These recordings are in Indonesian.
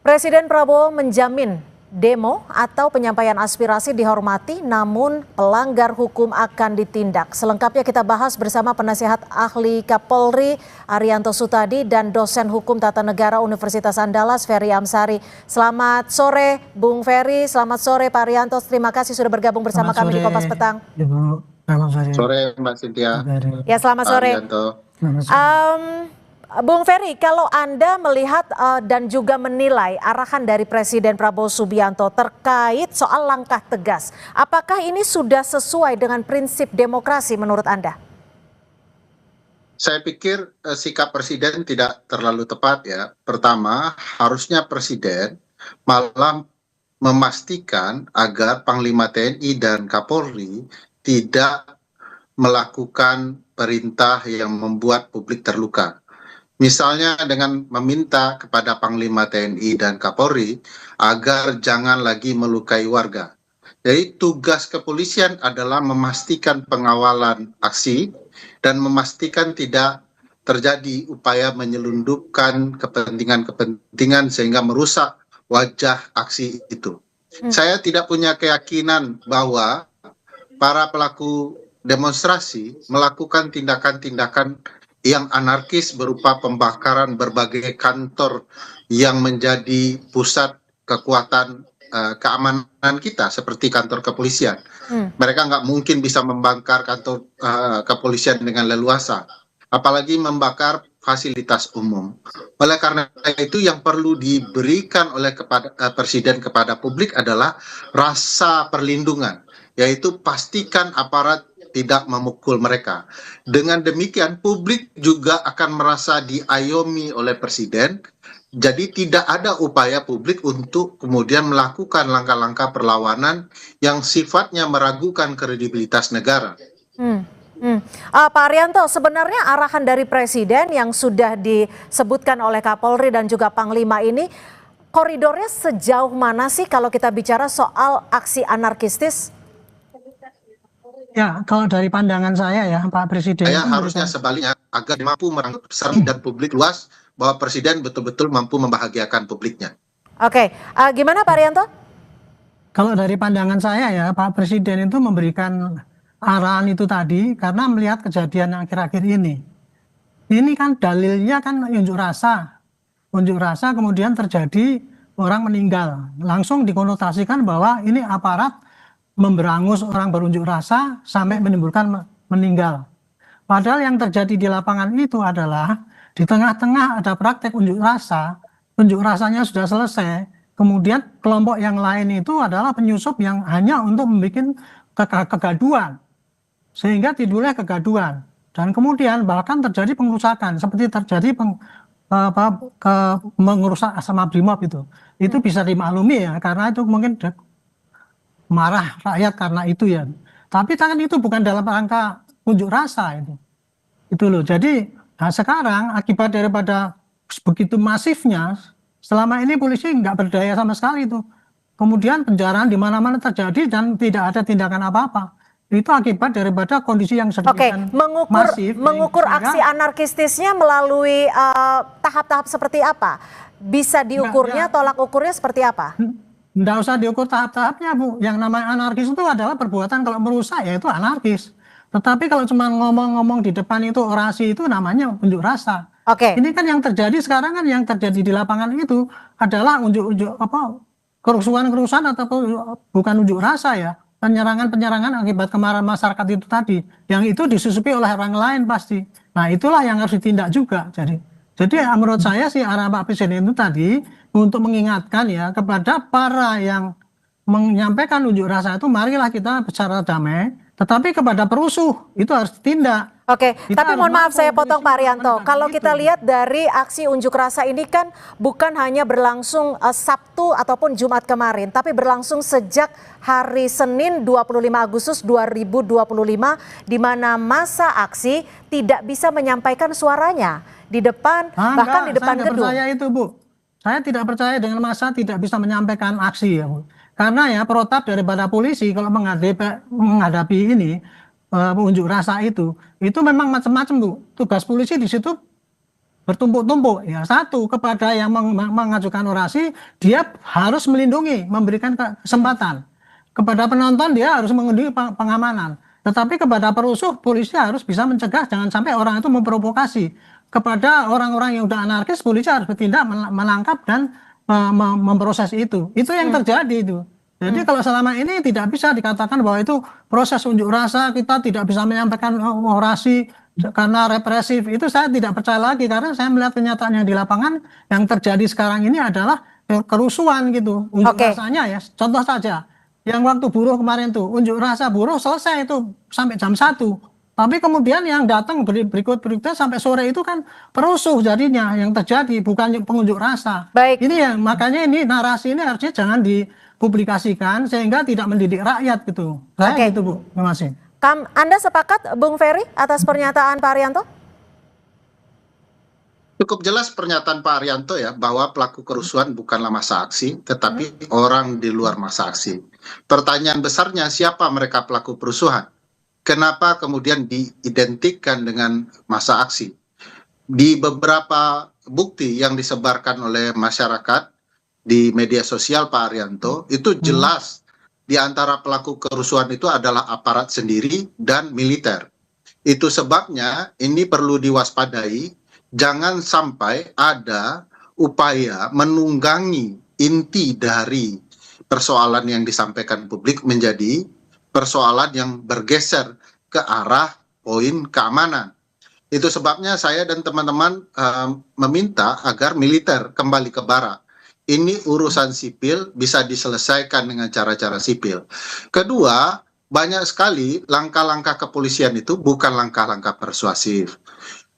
Presiden Prabowo menjamin demo atau penyampaian aspirasi dihormati, namun pelanggar hukum akan ditindak. Selengkapnya kita bahas bersama penasihat ahli Kapolri Arianto Sutadi dan dosen hukum tata negara Universitas Andalas Ferry Amsari. Selamat sore Bung Ferry, selamat sore Pak Arianto. Terima kasih sudah bergabung bersama kami di Kompas Petang. Ibu, selamat sore. Sore Mbak Cynthia. Ya, selamat sore. Bung Ferry, kalau Anda melihat dan juga menilai arahan dari Presiden Prabowo Subianto terkait soal langkah tegas, apakah ini sudah sesuai dengan prinsip demokrasi menurut Anda? Saya pikir sikap Presiden tidak terlalu tepat ya. Pertama, harusnya Presiden malah memastikan agar Panglima TNI dan Kapolri tidak melakukan perintah yang membuat publik terluka. Misalnya dengan meminta kepada Panglima TNI dan Kapolri agar jangan lagi melukai warga. Jadi tugas kepolisian adalah memastikan pengawalan aksi dan memastikan tidak terjadi upaya menyelundupkan kepentingan-kepentingan sehingga merusak wajah aksi itu. Saya tidak punya keyakinan bahwa para pelaku demonstrasi melakukan tindakan-tindakan yang anarkis berupa pembakaran berbagai kantor yang menjadi pusat kekuatan keamanan kita seperti kantor kepolisian. Mereka nggak mungkin bisa membakar kantor kepolisian dengan leluasa, apalagi membakar fasilitas umum. Oleh karena itu yang perlu diberikan oleh Presiden kepada publik adalah rasa perlindungan, yaitu pastikan aparat tidak memukul mereka. Dengan demikian publik juga akan merasa diayomi oleh Presiden. Jadi tidak ada upaya publik untuk kemudian melakukan langkah-langkah perlawanan yang sifatnya meragukan kredibilitas negara. Pak Arianto, sebenarnya arahan dari Presiden yang sudah disebutkan oleh Kapolri dan juga Panglima ini, koridornya sejauh mana sih kalau kita bicara soal aksi anarkistis? Ya, kalau dari pandangan saya ya, Pak Presiden. Saya harusnya sebaliknya agar mampu merangkul besar dan publik luas bahwa Presiden betul-betul mampu membahagiakan publiknya. Oke, gimana Pak Arianto? Kalau dari pandangan saya ya, Pak Presiden itu memberikan arahan itu tadi karena melihat kejadian yang akhir-akhir ini. Ini kan dalilnya kan unjuk rasa kemudian terjadi orang meninggal. Langsung dikonotasikan bahwa ini aparat memberangus orang berunjuk rasa sampai menimbulkan meninggal. Padahal yang terjadi di lapangan itu adalah di tengah-tengah ada praktek unjuk rasanya sudah selesai, kemudian kelompok yang lain itu adalah penyusup yang hanya untuk membuat kegaduhan, sehingga timbulnya kegaduhan. Dan kemudian bahkan terjadi pengerusakan, seperti terjadi mengerusak Asma Brimob itu bisa dimaklumi ya, karena itu mungkin marah rakyat karena itu ya. Tapi kan itu bukan dalam rangka unjuk rasa itu loh. Jadi sekarang akibat daripada begitu masifnya, selama ini polisi nggak berdaya sama sekali itu. Kemudian penjaraan di mana-mana terjadi dan tidak ada tindakan apa-apa. Itu akibat daripada kondisi yang sedemikian masif. Mengukur aksi anarkistisnya melalui tahap-tahap seperti apa? Bisa diukurnya, tolak ukurnya seperti apa? Nggak usah diukur tahap-tahapnya, Bu. Yang namanya anarkis itu adalah perbuatan kalau merusak ya itu anarkis. Tetapi kalau cuma ngomong-ngomong di depan itu orasi itu namanya unjuk rasa. Ini kan yang terjadi sekarang kan yang terjadi di lapangan itu adalah kerusuhan atau bukan unjuk rasa ya. Penyerangan akibat kemarahan masyarakat itu tadi. Yang itu disusupi oleh orang lain pasti. Nah itulah yang harus ditindak juga. Jadi menurut saya sih arah Pak Presiden itu tadi untuk mengingatkan ya kepada para yang menyampaikan unjuk rasa itu, marilah kita bicara damai, tetapi kepada perusuh itu harus ditindak. Tapi mohon maaf saya potong Pak Arianto. Kalau kita lihat dari aksi unjuk rasa ini kan bukan hanya berlangsung Sabtu ataupun Jumat kemarin, tapi berlangsung sejak hari Senin 25 Agustus 2025 di mana massa aksi tidak bisa menyampaikan suaranya di depan bahkan di depan gedung. Saya itu, Bu. Saya tidak percaya dengan massa tidak bisa menyampaikan aksi ya, Bu. Karena ya protap daripada polisi kalau menghadapi ini unjuk rasa itu memang macam-macam, Bu. Tugas polisi di situ bertumpuk-tumpuk. Ya, satu, kepada yang mengajukan orasi, dia harus melindungi, memberikan kesempatan. Kepada penonton, dia harus mengunduhi pengamanan. Tetapi kepada perusuh, polisi harus bisa mencegah, jangan sampai orang itu memprovokasi. Kepada orang-orang yang udah anarkis, polisi harus bertindak, menangkap dan memproses itu. Itu yang terjadi itu. Jadi kalau selama ini tidak bisa dikatakan bahwa itu proses unjuk rasa, kita tidak bisa menyampaikan orasi karena represif. Itu saya tidak percaya lagi, karena saya melihat kenyataan yang di lapangan yang terjadi sekarang ini adalah kerusuhan gitu. Unjuk rasanya ya, contoh saja. Yang waktu buruh kemarin tuh, unjuk rasa buruh selesai itu sampai jam 1. Tapi kemudian yang datang berikut-berikutnya sampai sore itu kan perusuh jadinya yang terjadi, bukan pengunjuk rasa. Baik. Ini yang makanya ini narasi ini harusnya jangan dipublikasikan sehingga tidak mendidik rakyat gitu. Saya gitu Bu, terima kasih. Anda sepakat Bung Ferry atas pernyataan Pak Arianto? Cukup jelas pernyataan Pak Arianto ya, bahwa pelaku kerusuhan bukanlah massa aksi, tetapi orang di luar massa aksi. Pertanyaan besarnya, siapa mereka pelaku kerusuhan? Kenapa kemudian diidentikan dengan massa aksi? Di beberapa bukti yang disebarkan oleh masyarakat di media sosial Pak Arianto, itu jelas di antara pelaku kerusuhan itu adalah aparat sendiri dan militer. Itu sebabnya ini perlu diwaspadai. Jangan sampai ada upaya menunggangi inti dari persoalan yang disampaikan publik menjadi persoalan yang bergeser ke arah poin keamanan. Itu sebabnya saya dan teman-teman meminta agar militer kembali ke barak. Ini urusan sipil bisa diselesaikan dengan cara-cara sipil. Kedua, banyak sekali langkah-langkah kepolisian itu bukan langkah-langkah persuasif.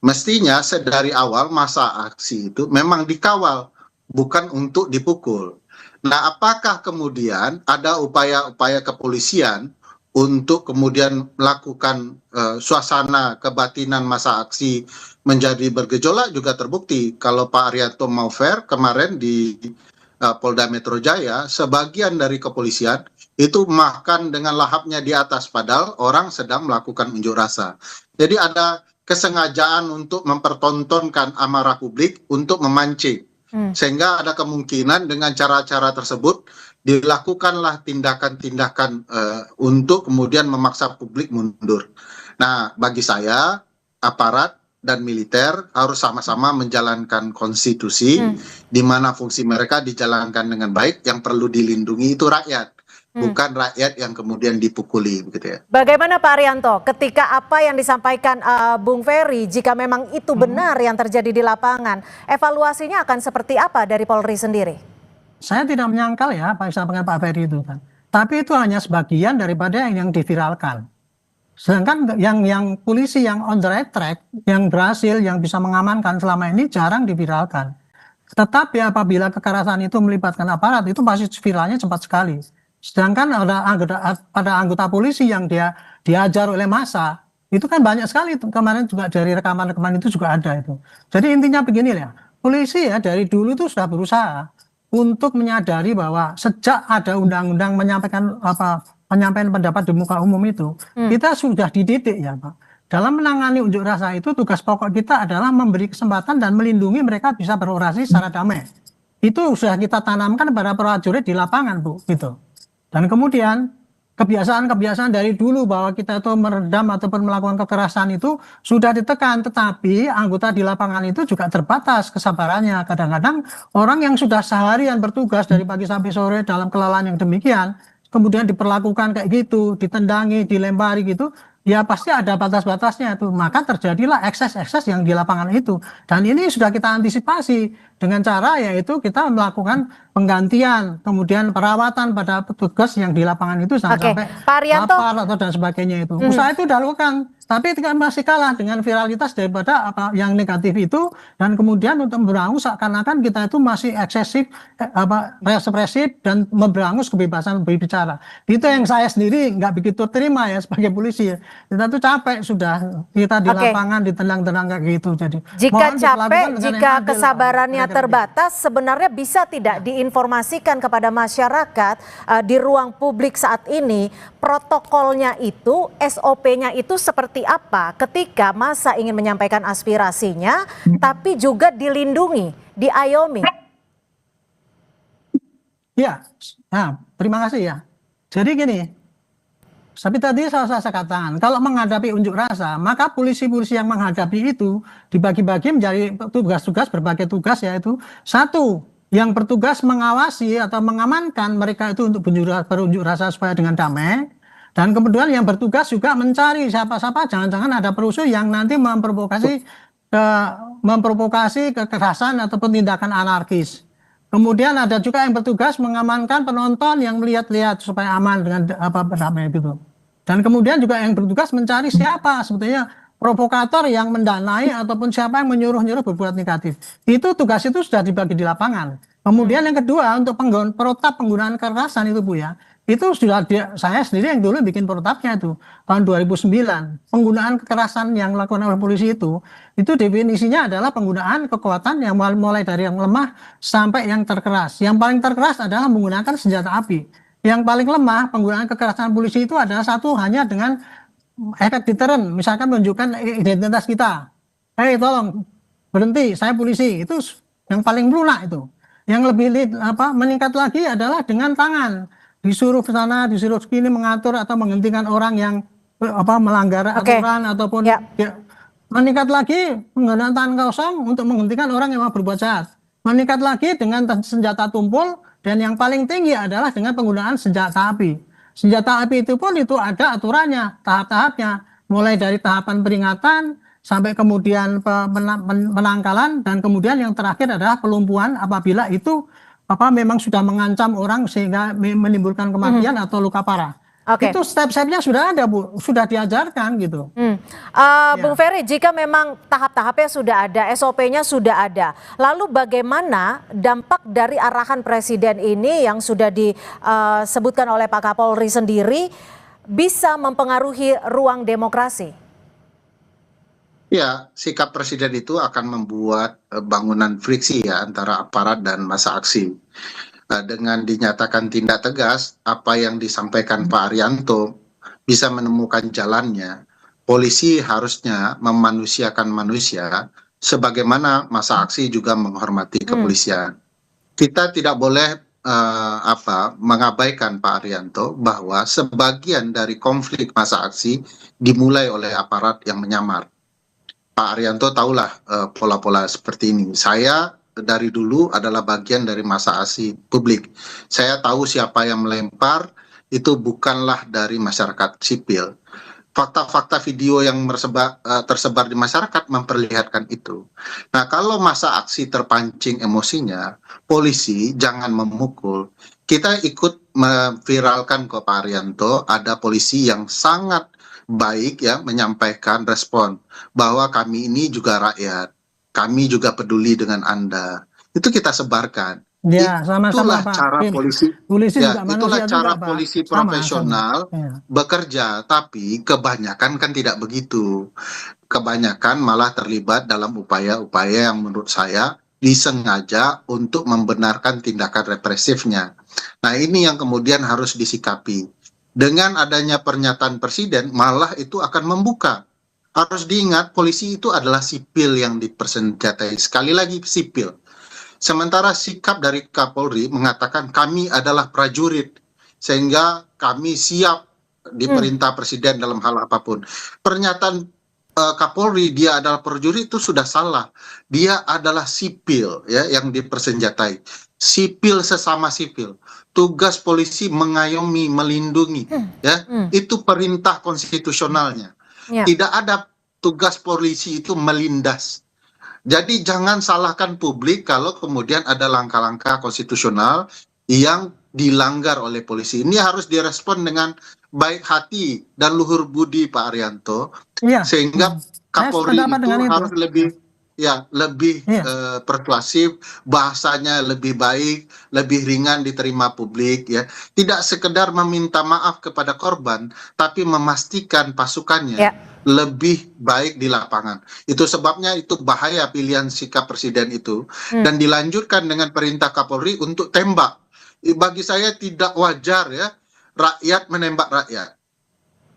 Mestinya dari awal masa aksi itu memang dikawal, bukan untuk dipukul. Nah, apakah kemudian ada upaya-upaya kepolisian untuk kemudian melakukan suasana kebatinan masa aksi menjadi bergejolak juga terbukti. Kalau Pak Arianto mau fair, kemarin di Polda Metro Jaya, sebagian dari kepolisian itu makan dengan lahapnya di atas, padahal orang sedang melakukan unjuk rasa. Jadi ada kesengajaan untuk mempertontonkan amarah publik untuk memancing. Sehingga ada kemungkinan dengan cara-cara tersebut dilakukanlah tindakan-tindakan untuk kemudian memaksa publik mundur. Nah, bagi saya aparat dan militer harus sama-sama menjalankan konstitusi, di mana fungsi mereka dijalankan dengan baik. Yang perlu dilindungi itu rakyat, bukan rakyat yang kemudian dipukuli, begitu ya. Bagaimana Pak Arianto, ketika apa yang disampaikan Bung Ferry, jika memang itu benar yang terjadi di lapangan, evaluasinya akan seperti apa dari Polri sendiri? Saya tidak menyangkal ya apa yang disampaikan Pak Ferry itu kan. Tapi itu hanya sebagian daripada yang diviralkan. Sedangkan yang polisi yang on the right track, yang berhasil, yang bisa mengamankan selama ini jarang diviralkan. Tetapi apabila kekerasan itu melibatkan aparat, itu pasti viralnya cepat sekali. Sedangkan pada anggota polisi yang dia diajar oleh massa, itu kan banyak sekali. Kemarin juga dari rekaman-rekaman itu juga ada itu. Jadi intinya begini ya, polisi ya dari dulu itu sudah berusaha untuk menyadari bahwa sejak ada undang-undang penyampaian pendapat di muka umum itu, kita sudah dididik ya Pak. Dalam menangani unjuk rasa itu tugas pokok kita adalah memberi kesempatan dan melindungi mereka bisa berorasi secara damai. Itu sudah kita tanamkan pada prajurit di lapangan Bu, gitu. Dan kemudian kebiasaan-kebiasaan dari dulu bahwa kita itu meredam ataupun melakukan kekerasan itu sudah ditekan, tetapi anggota di lapangan itu juga terbatas kesabarannya. Kadang-kadang orang yang sudah seharian bertugas dari pagi sampai sore dalam kelelahan yang demikian, kemudian diperlakukan kayak gitu, ditendangi, dilempari gitu, ya pasti ada batas-batasnya itu. Maka terjadilah ekses-ekses yang di lapangan itu. Dan ini sudah kita antisipasi dengan cara yaitu kita melakukan penggantian, kemudian perawatan pada petugas yang di lapangan itu sampai lapar atau dan sebagainya itu. Usaha itu dilakukan, tapi masih kalah dengan viralitas daripada apa yang negatif itu, dan kemudian untuk memberangus seakan-akan kita itu masih eksesif, represif dan memberangus kebebasan berbicara. Itu yang saya sendiri nggak begitu terima ya sebagai polisi. Kita tuh capek sudah, kita di lapangan ditendang-tendang kayak gitu. Jadi jika capek, jika kesabarannya terbatas, sebenarnya bisa tidak diinformasikan kepada masyarakat di ruang publik saat ini, protokolnya itu, SOP-nya itu seperti apa ketika massa ingin menyampaikan aspirasinya, tapi juga dilindungi, diayomi? Ya, nah, terima kasih ya. Jadi gini, tapi tadi saya katakan, kalau menghadapi unjuk rasa, maka polisi-polisi yang menghadapi itu dibagi-bagi menjadi tugas-tugas, berbagai tugas, yaitu satu, yang bertugas mengawasi atau mengamankan mereka itu untuk berunjuk rasa supaya dengan damai. Dan kemudian yang bertugas juga mencari siapa-siapa, jangan-jangan ada perusuh yang nanti memprovokasi kekerasan ataupun tindakan anarkis. Kemudian ada juga yang bertugas mengamankan penonton yang melihat-lihat supaya aman dengan berdamai gitu. Dan kemudian juga yang bertugas mencari siapa sebetulnya provokator yang mendanai ataupun siapa yang menyuruh-nyuruh berbuat negatif. Itu tugas itu sudah dibagi di lapangan. Kemudian yang kedua untuk protap penggunaan kekerasan itu Bu ya. Itu sudah saya sendiri yang dulu bikin protapnya itu tahun 2009. Penggunaan kekerasan yang dilakukan oleh polisi itu definisinya adalah penggunaan kekuatan yang mulai dari yang lemah sampai yang terkeras. Yang paling terkeras adalah menggunakan senjata api. Yang paling lemah penggunaan kekerasan polisi itu adalah satu hanya dengan efek deterrent, misalkan menunjukkan identitas kita. Hei tolong berhenti, saya polisi. Itu yang paling lunak itu. Yang lebih meningkat lagi adalah dengan tangan. Disuruh ke sana, disuruh sini mengatur atau menghentikan orang yang melanggar aturan ataupun ya, meningkat lagi menggunakan tangan kosong untuk menghentikan orang yang mau berbuat jahat. Meningkat lagi dengan senjata tumpul dan yang paling tinggi adalah dengan penggunaan senjata api. Senjata api itu pun itu ada aturannya, tahap-tahapnya. Mulai dari tahapan peringatan sampai kemudian penangkalan dan kemudian yang terakhir adalah pelumpuhan apabila itu memang sudah mengancam orang sehingga menimbulkan kematian atau luka parah. Itu step-stepnya sudah ada Bu, sudah diajarkan gitu. Bung Ferry, jika memang tahap-tahapnya sudah ada, SOP-nya sudah ada, lalu bagaimana dampak dari arahan Presiden ini yang sudah disebutkan oleh Pak Kapolri sendiri bisa mempengaruhi ruang demokrasi? Ya, sikap Presiden itu akan membuat bangunan friksi ya antara aparat dan massa aksi. Dengan dinyatakan tindak tegas, apa yang disampaikan Pak Arianto bisa menemukan jalannya. Polisi harusnya memanusiakan manusia, sebagaimana massa aksi juga menghormati kepolisian. Kita tidak boleh mengabaikan Pak Arianto bahwa sebagian dari konflik massa aksi dimulai oleh aparat yang menyamar. Pak Arianto tahulah pola-pola seperti ini. Saya dari dulu adalah bagian dari massa aksi publik. Saya tahu siapa yang melempar itu bukanlah dari masyarakat sipil. Fakta-fakta video yang tersebar di masyarakat memperlihatkan itu. Nah, kalau massa aksi terpancing emosinya, polisi jangan memukul. Kita ikut memviralkan kok Pak Arianto, ada polisi yang sangat baik ya menyampaikan respon bahwa kami ini juga rakyat. Kami juga peduli dengan Anda. Itu kita sebarkan. Ya, sama-sama Pak. Cara polisi ya, itulah cara juga, polisi sama, profesional bekerja, tapi kebanyakan kan tidak begitu. Kebanyakan malah terlibat dalam upaya-upaya yang menurut saya disengaja untuk membenarkan tindakan represifnya. Nah, ini yang kemudian harus disikapi. Dengan adanya pernyataan Presiden, malah itu akan membuka. Harus diingat, polisi itu adalah sipil yang dipersenjatai. Sekali lagi, sipil. Sementara sikap dari Kapolri mengatakan kami adalah prajurit, sehingga kami siap diperintah Presiden dalam hal apapun. Pernyataan Kapolri dia adalah prajurit itu sudah salah. Dia adalah sipil ya yang dipersenjatai. Sipil sesama sipil. Tugas polisi mengayomi, melindungi, ya itu perintah konstitusionalnya. Tidak ada tugas polisi itu melindas. Jadi jangan salahkan publik kalau kemudian ada langkah-langkah konstitusional yang dilanggar oleh polisi. Ini harus direspon dengan baik hati dan luhur budi Pak Arianto, sehingga Kapolri itu harus lebih persuasif, bahasanya lebih baik, lebih ringan diterima publik ya. Tidak sekedar meminta maaf kepada korban, tapi memastikan pasukannya lebih baik di lapangan. Itu sebabnya itu bahaya pilihan sikap presiden itu, dan dilanjutkan dengan perintah Kapolri untuk tembak. Bagi saya tidak wajar ya rakyat menembak rakyat.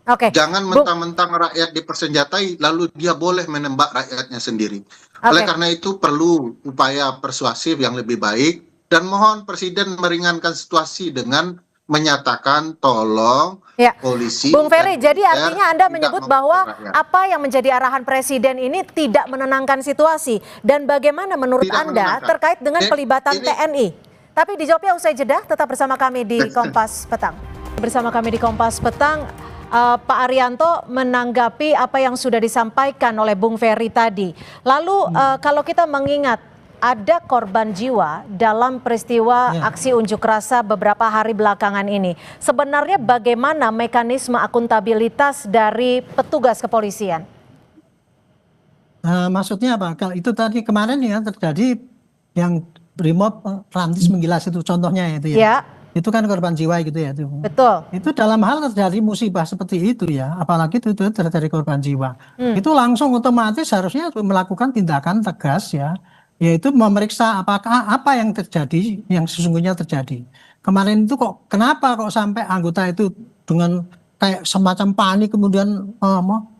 Oke, Jangan Bung. mentang-mentang rakyat dipersenjatai lalu dia boleh menembak rakyatnya sendiri. Oleh Oke. karena itu perlu upaya persuasif yang lebih baik, dan mohon presiden meringankan situasi dengan menyatakan tolong Ya, polisi Bung Ferry, dan jadi militer artinya Anda tidak menyebut memukul bahwa rakyat. apa yang menjadi arahan Presiden ini tidak menenangkan situasi. Dan bagaimana menurut Tidak Anda menenangkan. terkait dengan pelibatan Ini TNI? Tapi dijawabnya usai jeda, tetap bersama kami di Kompas Petang. Bersama kami di Kompas Petang, Pak Arianto menanggapi apa yang sudah disampaikan oleh Bung Ferry tadi. Lalu kalau kita mengingat ada korban jiwa dalam peristiwa aksi unjuk rasa beberapa hari belakangan ini. Sebenarnya bagaimana mekanisme akuntabilitas dari petugas kepolisian? Maksudnya apa? Kalau itu tadi kemarin ya terjadi yang Brimob Rantis menggilas itu contohnya itu ya. Ya, Itu kan korban jiwa gitu ya itu. betul. Itu dalam hal terjadi musibah seperti itu ya, apalagi itu terjadi korban jiwa. Itu langsung otomatis harusnya melakukan tindakan tegas ya, yaitu memeriksa apakah apa yang terjadi, yang sesungguhnya terjadi. Kemarin itu kenapa kok sampai anggota itu dengan kayak semacam panik kemudian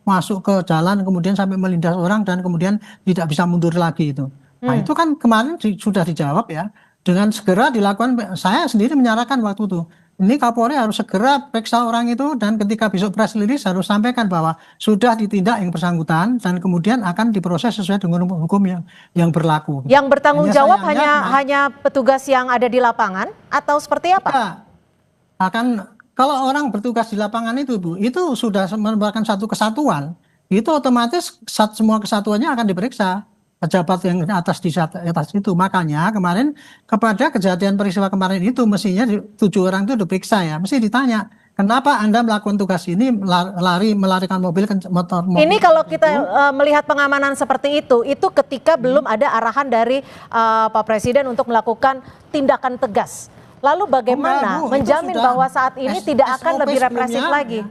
masuk ke jalan kemudian sampai melindas orang dan kemudian tidak bisa mundur lagi itu. Nah itu kan kemarin sudah dijawab ya. Dengan segera dilakukan, saya sendiri menyarankan waktu itu, ini Kapolri harus segera periksa orang itu dan ketika besok press release harus sampaikan bahwa sudah ditindak yang bersangkutan dan kemudian akan diproses sesuai dengan hukum yang berlaku. Yang bertanggung Hanya jawab sayangnya, hanya petugas yang ada di lapangan atau seperti apa? ya, akan kalau orang bertugas di lapangan itu Bu, itu sudah merupakan satu kesatuan, itu otomatis semua kesatuannya akan diperiksa. Pejabat yang di atas itu. Makanya kemarin kepada kejadian peristiwa kemarin itu mestinya 7 orang itu diperiksa ya. Mesti ditanya, kenapa Anda melakukan tugas ini melarikan mobil motor. Ini kalau kita melihat pengamanan seperti itu ketika belum ada arahan dari Pak Presiden untuk melakukan tindakan tegas. Lalu bagaimana Bu, menjamin bahwa saat ini tidak akan SOP lebih represif lagi?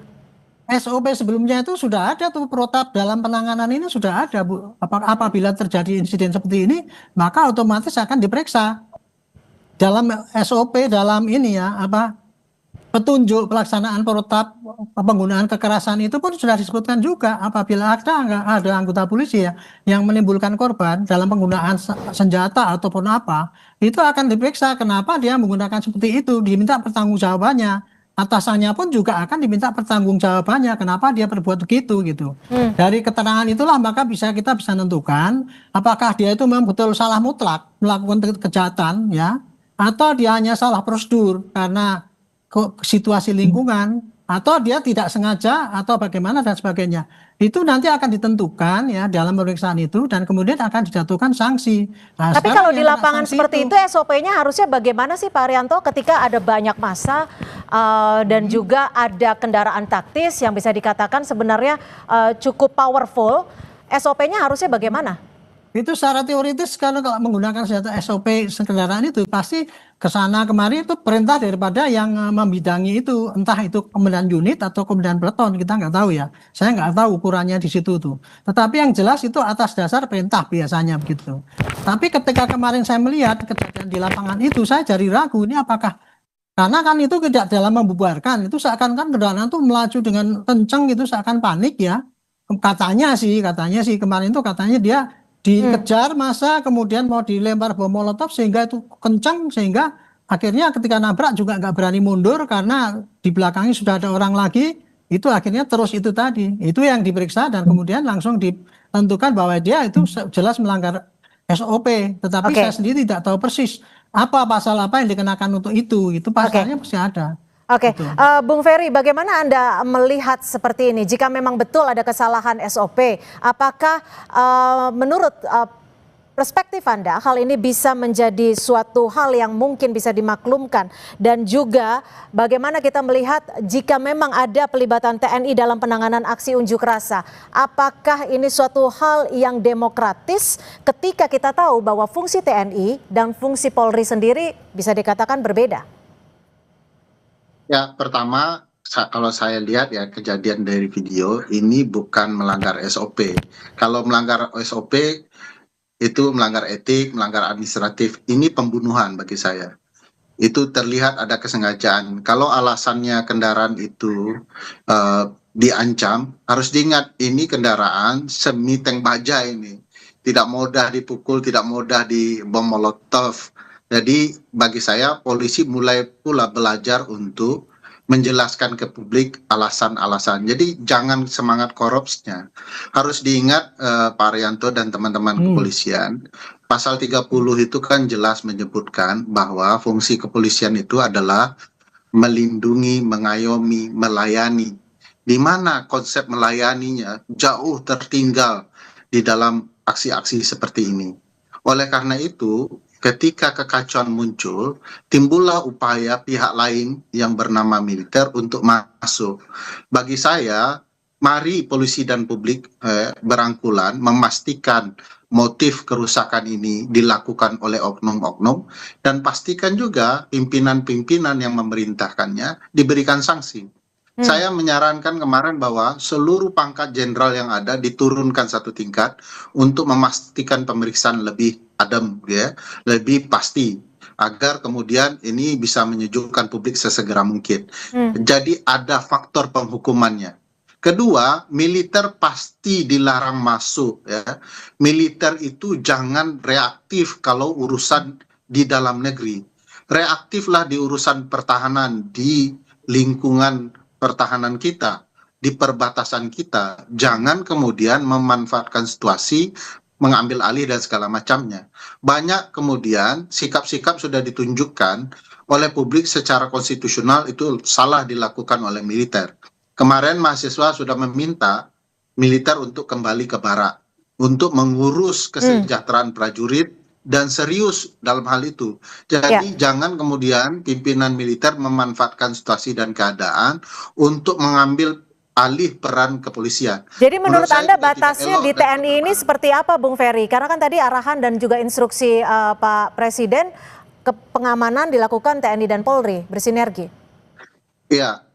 SOP sebelumnya itu sudah ada tuh protap dalam penanganan ini sudah ada Bu. Apabila terjadi insiden seperti ini maka otomatis akan diperiksa. Dalam SOP dalam ini ya petunjuk pelaksanaan protap penggunaan kekerasan itu pun sudah disebutkan juga apabila ada anggota polisi ya yang menimbulkan korban dalam penggunaan senjata ataupun apa itu akan diperiksa kenapa dia menggunakan seperti itu, diminta pertanggungjawabannya. Atasannya pun juga akan diminta pertanggungjawabannya kenapa dia berbuat begitu gitu. Dari keterangan itulah maka kita bisa menentukan apakah dia itu memang betul salah mutlak melakukan kejahatan ya atau dia hanya salah prosedur karena situasi lingkungan atau dia tidak sengaja atau bagaimana dan sebagainya. Itu nanti akan ditentukan ya dalam pemeriksaan itu dan kemudian akan dijatuhkan sanksi. Nah, tapi kalau di lapangan seperti itu SOP-nya harusnya bagaimana sih Pak Arianto ketika ada banyak massa dan juga ada kendaraan taktis yang bisa dikatakan sebenarnya cukup powerful, SOP-nya harusnya bagaimana? Itu secara teoritis kalau menggunakan senjata SOP kendaraan itu pasti kesana kemari itu perintah daripada yang membidangi itu, entah itu komandan unit atau komandan peleton, kita nggak tahu ya. Saya nggak tahu ukurannya di situ tuh. Tetapi yang jelas itu atas dasar perintah biasanya begitu. Tapi ketika kemarin saya melihat kejadian di lapangan itu, saya jadi ragu ini apakah karena kan itu tidak dalam membubarkan, itu seakan-akan kendaraan itu melaju dengan kenceng gitu, seakan panik ya. Katanya sih kemarin itu katanya dia dikejar masa kemudian mau dilempar bom molotov sehingga itu kencang sehingga akhirnya ketika nabrak juga nggak berani mundur karena di belakangnya sudah ada orang lagi itu akhirnya terus itu tadi itu yang diperiksa dan kemudian langsung ditentukan bahwa dia itu jelas melanggar SOP tetapi saya sendiri tidak tahu persis apa pasal apa yang dikenakan untuk itu pasalnya pasti ada. Oke, Bung Ferry, bagaimana Anda melihat seperti ini? Jika memang betul ada kesalahan SOP, apakah menurut perspektif Anda hal ini bisa menjadi suatu hal yang mungkin bisa dimaklumkan? Dan juga bagaimana kita melihat jika memang ada pelibatan TNI dalam penanganan aksi unjuk rasa? Apakah ini suatu hal yang demokratis ketika kita tahu bahwa fungsi TNI dan fungsi Polri sendiri bisa dikatakan berbeda? Ya, pertama kalau saya lihat ya kejadian dari video ini bukan melanggar SOP. Kalau melanggar SOP itu melanggar etik, melanggar administratif. Ini pembunuhan bagi saya. Itu terlihat ada kesengajaan. Kalau alasannya kendaraan itu diancam, harus diingat ini kendaraan semi tank baja ini. Tidak mudah dipukul, tidak mudah dibom molotov. Jadi bagi saya polisi mulai pula belajar untuk menjelaskan ke publik alasan-alasan. Jadi jangan semangat korupsnya. Harus diingat Pak Arianto dan teman-teman kepolisian, pasal 30 itu kan jelas menyebutkan bahwa fungsi kepolisian itu adalah melindungi, mengayomi, melayani. Di mana konsep melayaninya jauh tertinggal di dalam aksi-aksi seperti ini. Oleh karena itu, ketika kekacauan muncul, timbullah upaya pihak lain yang bernama militer untuk masuk. Bagi saya, mari polisi dan publik berangkulan memastikan motif kerusakan ini dilakukan oleh oknum-oknum dan pastikan juga pimpinan-pimpinan yang memerintahkannya diberikan sanksi. Saya menyarankan kemarin bahwa seluruh pangkat jenderal yang ada diturunkan satu tingkat untuk memastikan pemeriksaan lebih adem, ya, lebih pasti, agar kemudian ini bisa menyejukkan publik sesegera mungkin. Jadi ada faktor penghukumannya. Kedua, militer pasti dilarang masuk, ya. Militer itu jangan reaktif kalau urusan di dalam negeri. Reaktiflah di urusan pertahanan, di lingkungan pertahanan kita, di perbatasan kita. Jangan kemudian memanfaatkan situasi, mengambil alih dan segala macamnya. Banyak kemudian sikap-sikap sudah ditunjukkan oleh publik secara konstitusional itu salah dilakukan oleh militer. Kemarin mahasiswa sudah meminta militer untuk kembali ke barak, untuk mengurus kesejahteraan prajurit, dan serius dalam hal itu. Jadi jangan kemudian pimpinan militer memanfaatkan situasi dan keadaan untuk mengambil alih peran kepolisian. Jadi menurut Anda batasnya di TNI ini seperti apa, Bung Ferry? Karena kan tadi arahan dan juga instruksi Pak Presiden ke pengamanan dilakukan TNI dan Polri bersinergi. Ya,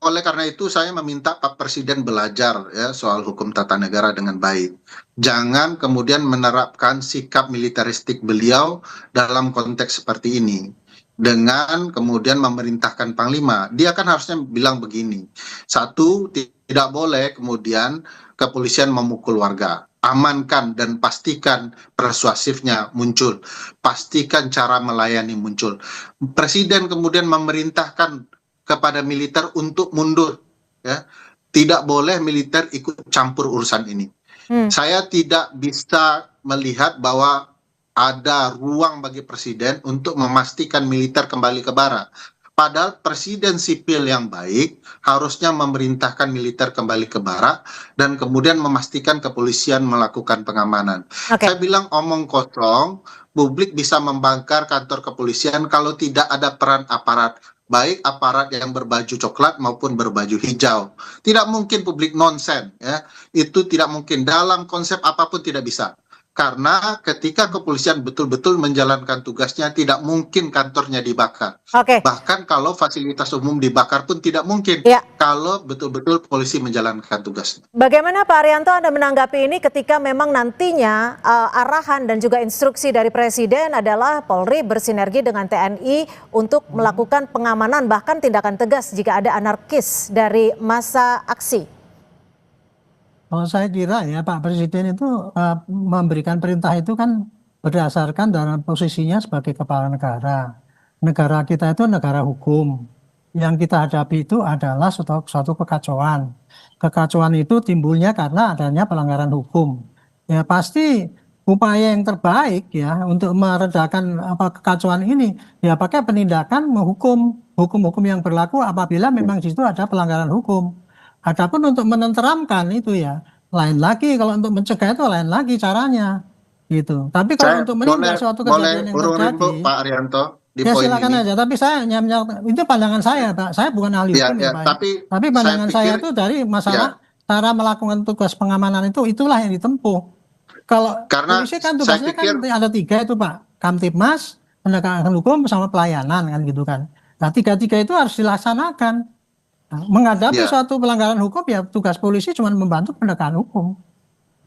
oleh karena itu saya meminta Pak Presiden belajar ya soal hukum tata negara dengan baik. Jangan kemudian menerapkan sikap militeristik beliau dalam konteks seperti ini. Dengan kemudian memerintahkan Panglima, dia kan harusnya bilang begini. Satu, tidak boleh kemudian kepolisian memukul warga. Amankan dan pastikan persuasifnya muncul. Pastikan cara melayani muncul. Presiden kemudian memerintahkan kepada militer untuk mundur, ya. Tidak boleh militer ikut campur urusan ini. Saya tidak bisa melihat bahwa ada ruang bagi presiden untuk memastikan militer kembali ke barak. Padahal presiden sipil yang baik harusnya memerintahkan militer kembali ke barak dan kemudian memastikan kepolisian melakukan pengamanan. Saya bilang omong kosong, publik bisa membangkar kantor kepolisian kalau tidak ada peran aparat, baik aparat yang berbaju coklat maupun berbaju hijau. Tidak mungkin publik nonsen, ya. Itu tidak mungkin, dalam konsep apapun tidak bisa. Karena ketika kepolisian betul-betul menjalankan tugasnya, tidak mungkin kantornya dibakar. Bahkan kalau fasilitas umum dibakar pun tidak mungkin, kalau betul-betul polisi menjalankan tugasnya. Bagaimana Pak Arianto Anda menanggapi ini ketika memang nantinya arahan dan juga instruksi dari Presiden adalah Polri bersinergi dengan TNI untuk melakukan pengamanan, bahkan tindakan tegas jika ada anarkis dari masa aksi? Kalau saya kira ya Pak Presiden itu memberikan perintah itu kan berdasarkan dalam posisinya sebagai kepala negara. Negara kita itu negara hukum. Yang kita hadapi itu adalah suatu kekacauan. Kekacauan itu timbulnya karena adanya pelanggaran hukum. Ya pasti upaya yang terbaik ya untuk meredakan kekacauan ini ya pakai penindakan menghukum, hukum-hukum yang berlaku apabila memang di situ ada pelanggaran hukum. Adapun untuk menenteramkan itu ya lain lagi, kalau untuk mencegah itu lain lagi caranya gitu. Tapi kalau untuk menindak suatu kejadian yang terjadi, Pak Arianto, ya silakan aja. Tapi saya itu pandangan saya, Pak. Saya bukan ahli hukum ya, Pak. Tapi pandangan saya itu dari masalah cara melakukan tugas pengamanan itu itulah yang ditempuh. Kalau polisi kan tugasnya kan ada 3 itu, Pak. Kamtibmas, penegakan hukum sama pelayanan kan gitu kan. Nah 3-3 itu harus dilaksanakan. Menghadapi Ya, suatu pelanggaran hukum ya tugas polisi cuma membantu penegakan hukum.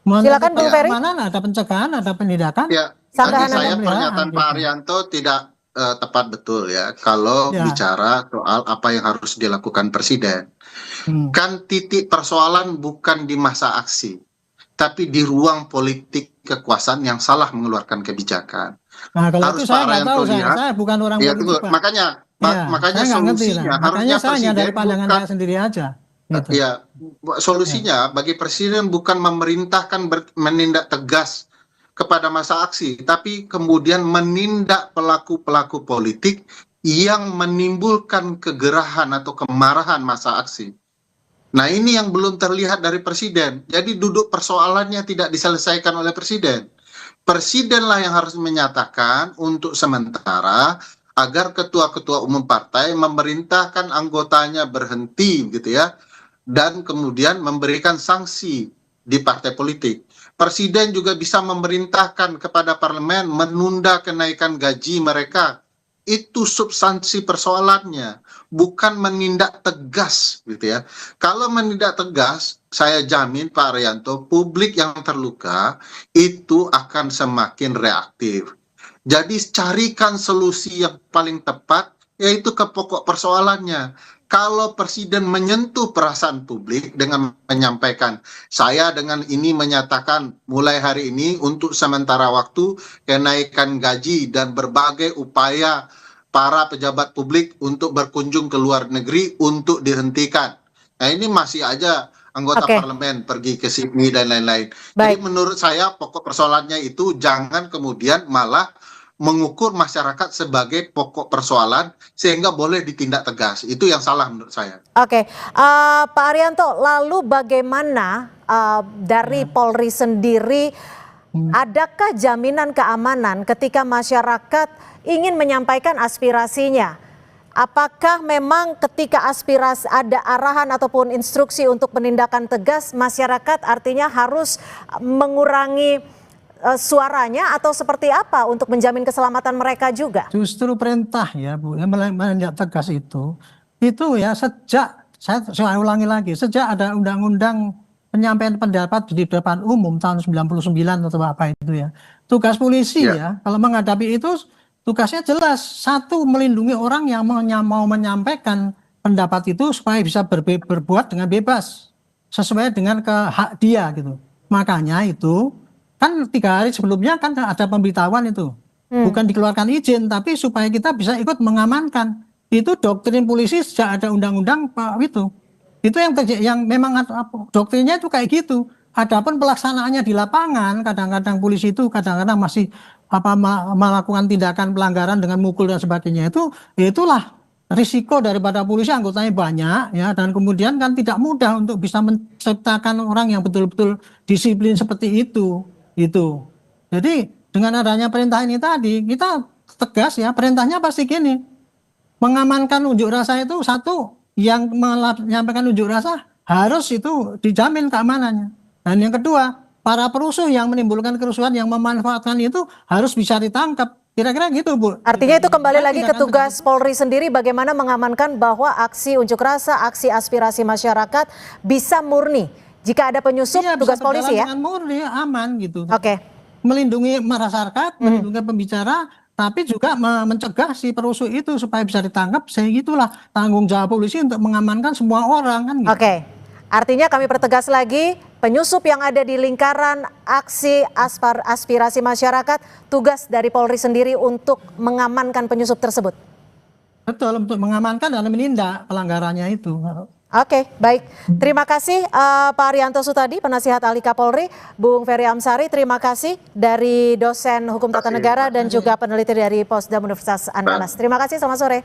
Silakan Bung Menuntut Ferry. keamanan, ada pencegahan, ada penindakan, ya. Sanggahan Bagi Anda. saya pemeliharaan pernyataan Pak gitu. Arianto tidak tepat betul ya kalau Ya, bicara soal apa yang harus dilakukan presiden. hmm. Kan titik persoalan bukan di masa aksi, tapi di ruang politik kekuasaan yang salah mengeluarkan kebijakan. Nah kalau itu Harus saya Pak nggak tahu, Arianto lihat, saya bukan orang ya politik tunggu, Pak. makanya Ya, makanya saya nggak ngerti lah. solusinya Makanya harusnya saya hanya dari presiden pandangan bukan saya sendiri aja. Gitu. ya Ya. solusinya bagi presiden bukan memerintahkan menindak tegas kepada masa aksi, tapi kemudian menindak pelaku-pelaku politik yang menimbulkan kegerahan atau kemarahan masa aksi. Nah, ini yang belum terlihat dari presiden. Jadi duduk persoalannya tidak diselesaikan oleh presiden. Presidenlah yang harus menyatakan untuk sementara agar ketua-ketua umum partai memerintahkan anggotanya berhenti gitu ya, dan kemudian memberikan sanksi di partai politik. Presiden juga bisa memerintahkan kepada parlemen menunda kenaikan gaji mereka. Itu substansi persoalannya, bukan menindak tegas gitu ya. Kalau menindak tegas, saya jamin Pak Arianto, publik yang terluka itu akan semakin reaktif. Jadi carikan solusi yang paling tepat, yaitu ke pokok persoalannya. Kalau presiden menyentuh perasaan publik dengan menyampaikan, saya dengan ini menyatakan mulai hari ini untuk sementara waktu kenaikan gaji dan berbagai upaya para pejabat publik untuk berkunjung ke luar negeri untuk dihentikan. Nah ini masih aja anggota Oke, parlemen pergi ke Sydney dan lain-lain. Jadi baik. menurut saya pokok persoalannya itu jangan kemudian malah mengukur masyarakat sebagai pokok persoalan sehingga boleh ditindak tegas. Itu yang salah menurut saya. Oke, Pak Arianto, lalu bagaimana dari Polri sendiri, adakah jaminan keamanan ketika masyarakat ingin menyampaikan aspirasinya? Apakah memang ketika aspirasi ada arahan ataupun instruksi untuk penindakan tegas, masyarakat artinya harus mengurangi suaranya atau seperti apa untuk menjamin keselamatan mereka juga? Justru perintah ya Bu, yang menindak tegas itu ya sejak, saya ulangi lagi, sejak ada undang-undang penyampaian pendapat di depan umum tahun 99 atau apa itu ya. Tugas polisi ya, kalau menghadapi itu tugasnya jelas. Satu, melindungi orang yang mau menyampaikan pendapat itu supaya bisa berbuat dengan bebas sesuai dengan hak dia gitu. Makanya itu kan 3 hari sebelumnya kan ada pemberitahuan itu, bukan dikeluarkan izin, tapi supaya kita bisa ikut mengamankan. Itu doktrin polisi sejak ada undang-undang itu yang memang doktrinnya itu kayak gitu. Adapun pelaksanaannya di lapangan, kadang-kadang polisi itu kadang-kadang masih melakukan tindakan pelanggaran dengan mukul dan sebagainya, itulah risiko daripada polisi, anggotanya banyak ya, dan kemudian kan tidak mudah untuk bisa menciptakan orang yang betul-betul disiplin seperti itu. Jadi dengan adanya perintah ini tadi, kita tegas ya, perintahnya pasti gini, mengamankan unjuk rasa itu satu, yang menyampaikan unjuk rasa harus itu dijamin keamanannya. Dan yang kedua, para perusuh yang menimbulkan kerusuhan, yang memanfaatkan itu harus bisa ditangkap. Kira-kira gitu Bu. Artinya itu kembali lagi ke tugas Polri sendiri bagaimana mengamankan bahwa aksi unjuk rasa, aksi aspirasi masyarakat bisa murni. Jika ada penyusup, Iya, tugas bisa polisi ya? dengan murni, aman gitu. Oke. Melindungi masyarakat, melindungi pembicara, tapi juga mencegah si perusuh itu supaya bisa ditangkap. Sehingga itulah tanggung jawab polisi untuk mengamankan semua orang kan gitu. Oke. Artinya kami pertegas lagi, penyusup yang ada di lingkaran aksi aspirasi masyarakat, tugas dari Polri sendiri untuk mengamankan penyusup tersebut. Betul, untuk mengamankan dan menindak pelanggarannya itu. Oke, baik. Terima kasih Pak Arianto Sutadi, penasihat ahli Kapolri, Bung Ferry Amsari, terima kasih dari dosen hukum tata negara dan juga peneliti dari Posdam Universitas Andalas. Terima kasih, selamat sore.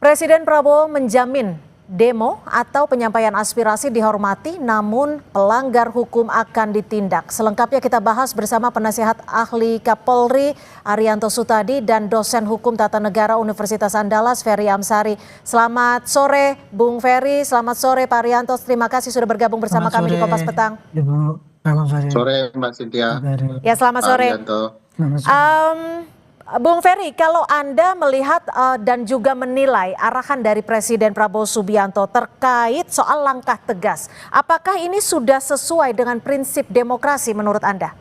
Presiden Prabowo menjamin demo atau penyampaian aspirasi dihormati, namun pelanggar hukum akan ditindak. Selengkapnya kita bahas bersama penasihat ahli Kapolri Arianto Sutadi dan dosen hukum tata negara Universitas Andalas Ferry Amsari. Selamat sore Bung Ferry, selamat sore Pak Arianto. Terima kasih sudah bergabung bersama kami di Kompas Petang. Ibu, selamat sore. Sore Mbak Cynthia. Ya, selamat sore. Bung Ferry, kalau Anda melihat dan juga menilai arahan dari Presiden Prabowo Subianto terkait soal langkah tegas, apakah ini sudah sesuai dengan prinsip demokrasi menurut Anda?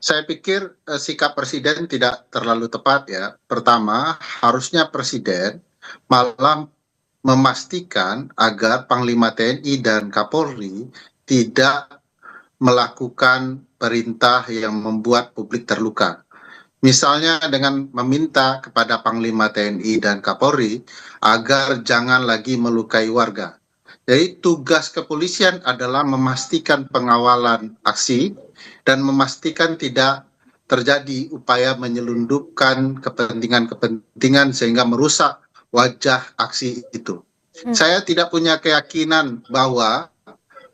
Saya pikir sikap presiden tidak terlalu tepat ya. Pertama, harusnya presiden malah memastikan agar Panglima TNI dan Kapolri tidak melakukan perintah yang membuat publik terluka. Misalnya dengan meminta kepada Panglima TNI dan Kapolri agar jangan lagi melukai warga. Jadi tugas kepolisian adalah memastikan pengawalan aksi dan memastikan tidak terjadi upaya menyelundupkan kepentingan-kepentingan sehingga merusak wajah aksi itu. Saya tidak punya keyakinan bahwa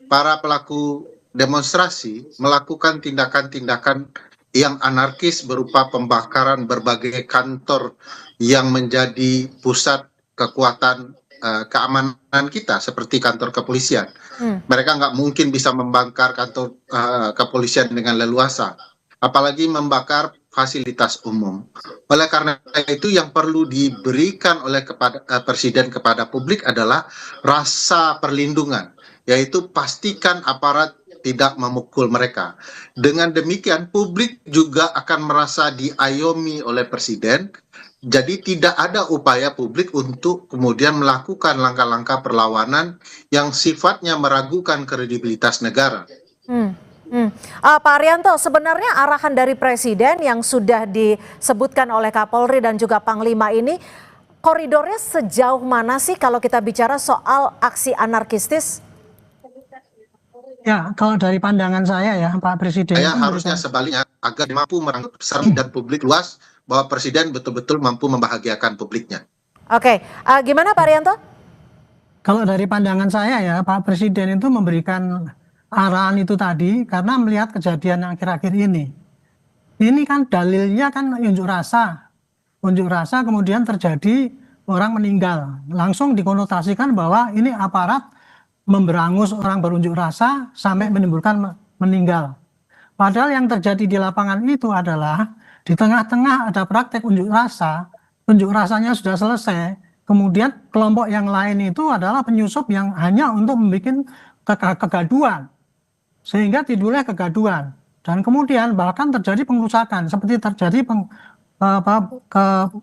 para pelaku demonstrasi melakukan tindakan-tindakan yang anarkis berupa pembakaran berbagai kantor yang menjadi pusat kekuatan keamanan kita seperti kantor kepolisian. Mereka nggak mungkin bisa membakar kantor kepolisian dengan leluasa, apalagi membakar fasilitas umum. Oleh karena itu yang perlu diberikan oleh presiden kepada publik adalah rasa perlindungan, yaitu pastikan aparat tidak memukul mereka. Dengan demikian publik juga akan merasa diayomi oleh presiden. Jadi tidak ada upaya publik untuk kemudian melakukan langkah-langkah perlawanan yang sifatnya meragukan kredibilitas negara. Pak Arianto, sebenarnya arahan dari Presiden yang sudah disebutkan oleh Kapolri dan juga Panglima ini, koridornya sejauh mana sih kalau kita bicara soal aksi anarkistis? Ya, kalau dari pandangan saya ya, Pak Presiden. Saya harusnya sebaliknya agar mampu merangkul besar dan publik luas bahwa Presiden betul-betul mampu membahagiakan publiknya. Oke, gimana Pak Arianto? Kalau dari pandangan saya ya, Pak Presiden itu memberikan arahan itu tadi karena melihat kejadian yang akhir-akhir ini. Ini kan dalilnya kan unjuk rasa. Unjuk rasa kemudian terjadi orang meninggal. Langsung dikonotasikan bahwa ini aparat memberangus orang berunjuk rasa sampai menimbulkan meninggal. Padahal yang terjadi di lapangan itu adalah di tengah-tengah ada praktek unjuk rasanya sudah selesai, kemudian kelompok yang lain itu adalah penyusup yang hanya untuk membuat kegaduhan, sehingga timbulnya kegaduhan. Dan kemudian bahkan terjadi pengerusakan, seperti terjadi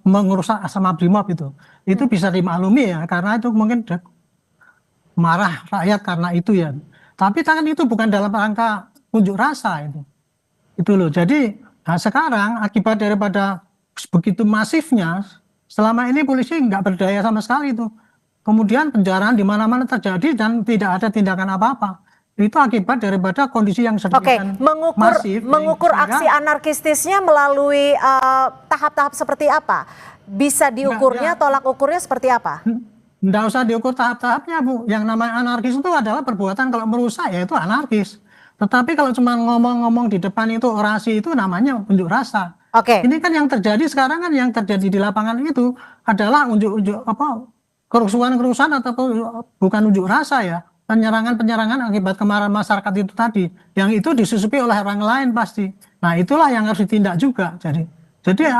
mengerusak asrama Brimob itu bisa dimaklumi ya, karena itu mungkin marah rakyat karena itu ya. Tapi kan itu bukan dalam rangka unjuk rasa itu loh. Jadi nah sekarang akibat daripada begitu masifnya, selama ini polisi nggak berdaya sama sekali itu. Kemudian penjaraan di mana-mana terjadi dan tidak ada tindakan apa-apa. Itu akibat daripada kondisi yang sedemikian masif. Mengukur aksi anarkistisnya melalui tahap-tahap seperti apa? Bisa diukurnya, tolak ukurnya seperti apa? Nggak usah diukur tahap-tahapnya, Bu. Yang namanya anarkis itu adalah perbuatan kalau merusak ya itu anarkis. Tetapi kalau cuma ngomong-ngomong di depan itu orasi itu namanya unjuk rasa. Ini kan yang terjadi sekarang kan yang terjadi di lapangan itu adalah kerusuhan-kerusuhan atau bukan unjuk rasa ya. Penyerangan-penyerangan akibat kemarahan masyarakat itu tadi. Yang itu disusupi oleh orang lain pasti. Nah itulah yang harus ditindak juga. Jadi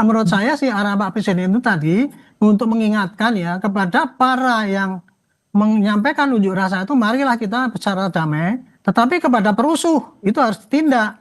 menurut saya sih arah Pak Presiden itu tadi untuk mengingatkan ya kepada para yang menyampaikan unjuk rasa itu marilah kita bicara damai. Tetapi kepada perusuh itu harus ditindak.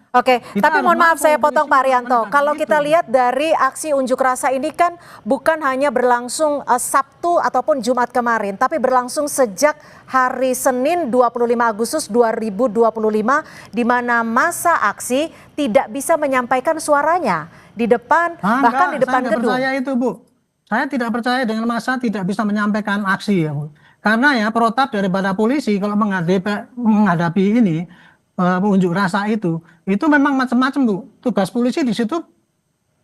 Tapi mohon maaf saya potong Pak Arianto. Kalau kita lihat dari aksi unjuk rasa ini kan bukan hanya berlangsung Sabtu ataupun Jumat kemarin, tapi berlangsung sejak hari Senin 25 Agustus 2025 di mana massa aksi tidak bisa menyampaikan suaranya di depan bahkan di depan gedung. Saya itu, Bu. Saya tidak percaya dengan massa tidak bisa menyampaikan aksi ya, Bu. Karena ya protap daripada polisi kalau menghadapi ini unjuk rasa itu memang macam-macam tuh. Tugas polisi di situ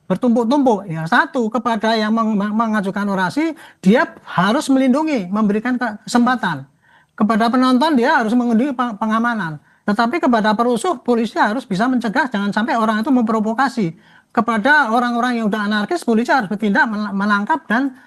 bertumpuk-tumpuk. Ya satu kepada yang mengajukan orasi dia harus melindungi, memberikan kesempatan. Kepada penonton dia harus mengunduhi pengamanan. Tetapi kepada perusuh polisi harus bisa mencegah jangan sampai orang itu memprovokasi. Kepada orang-orang yang udah anarkis polisi harus bertindak menangkap dan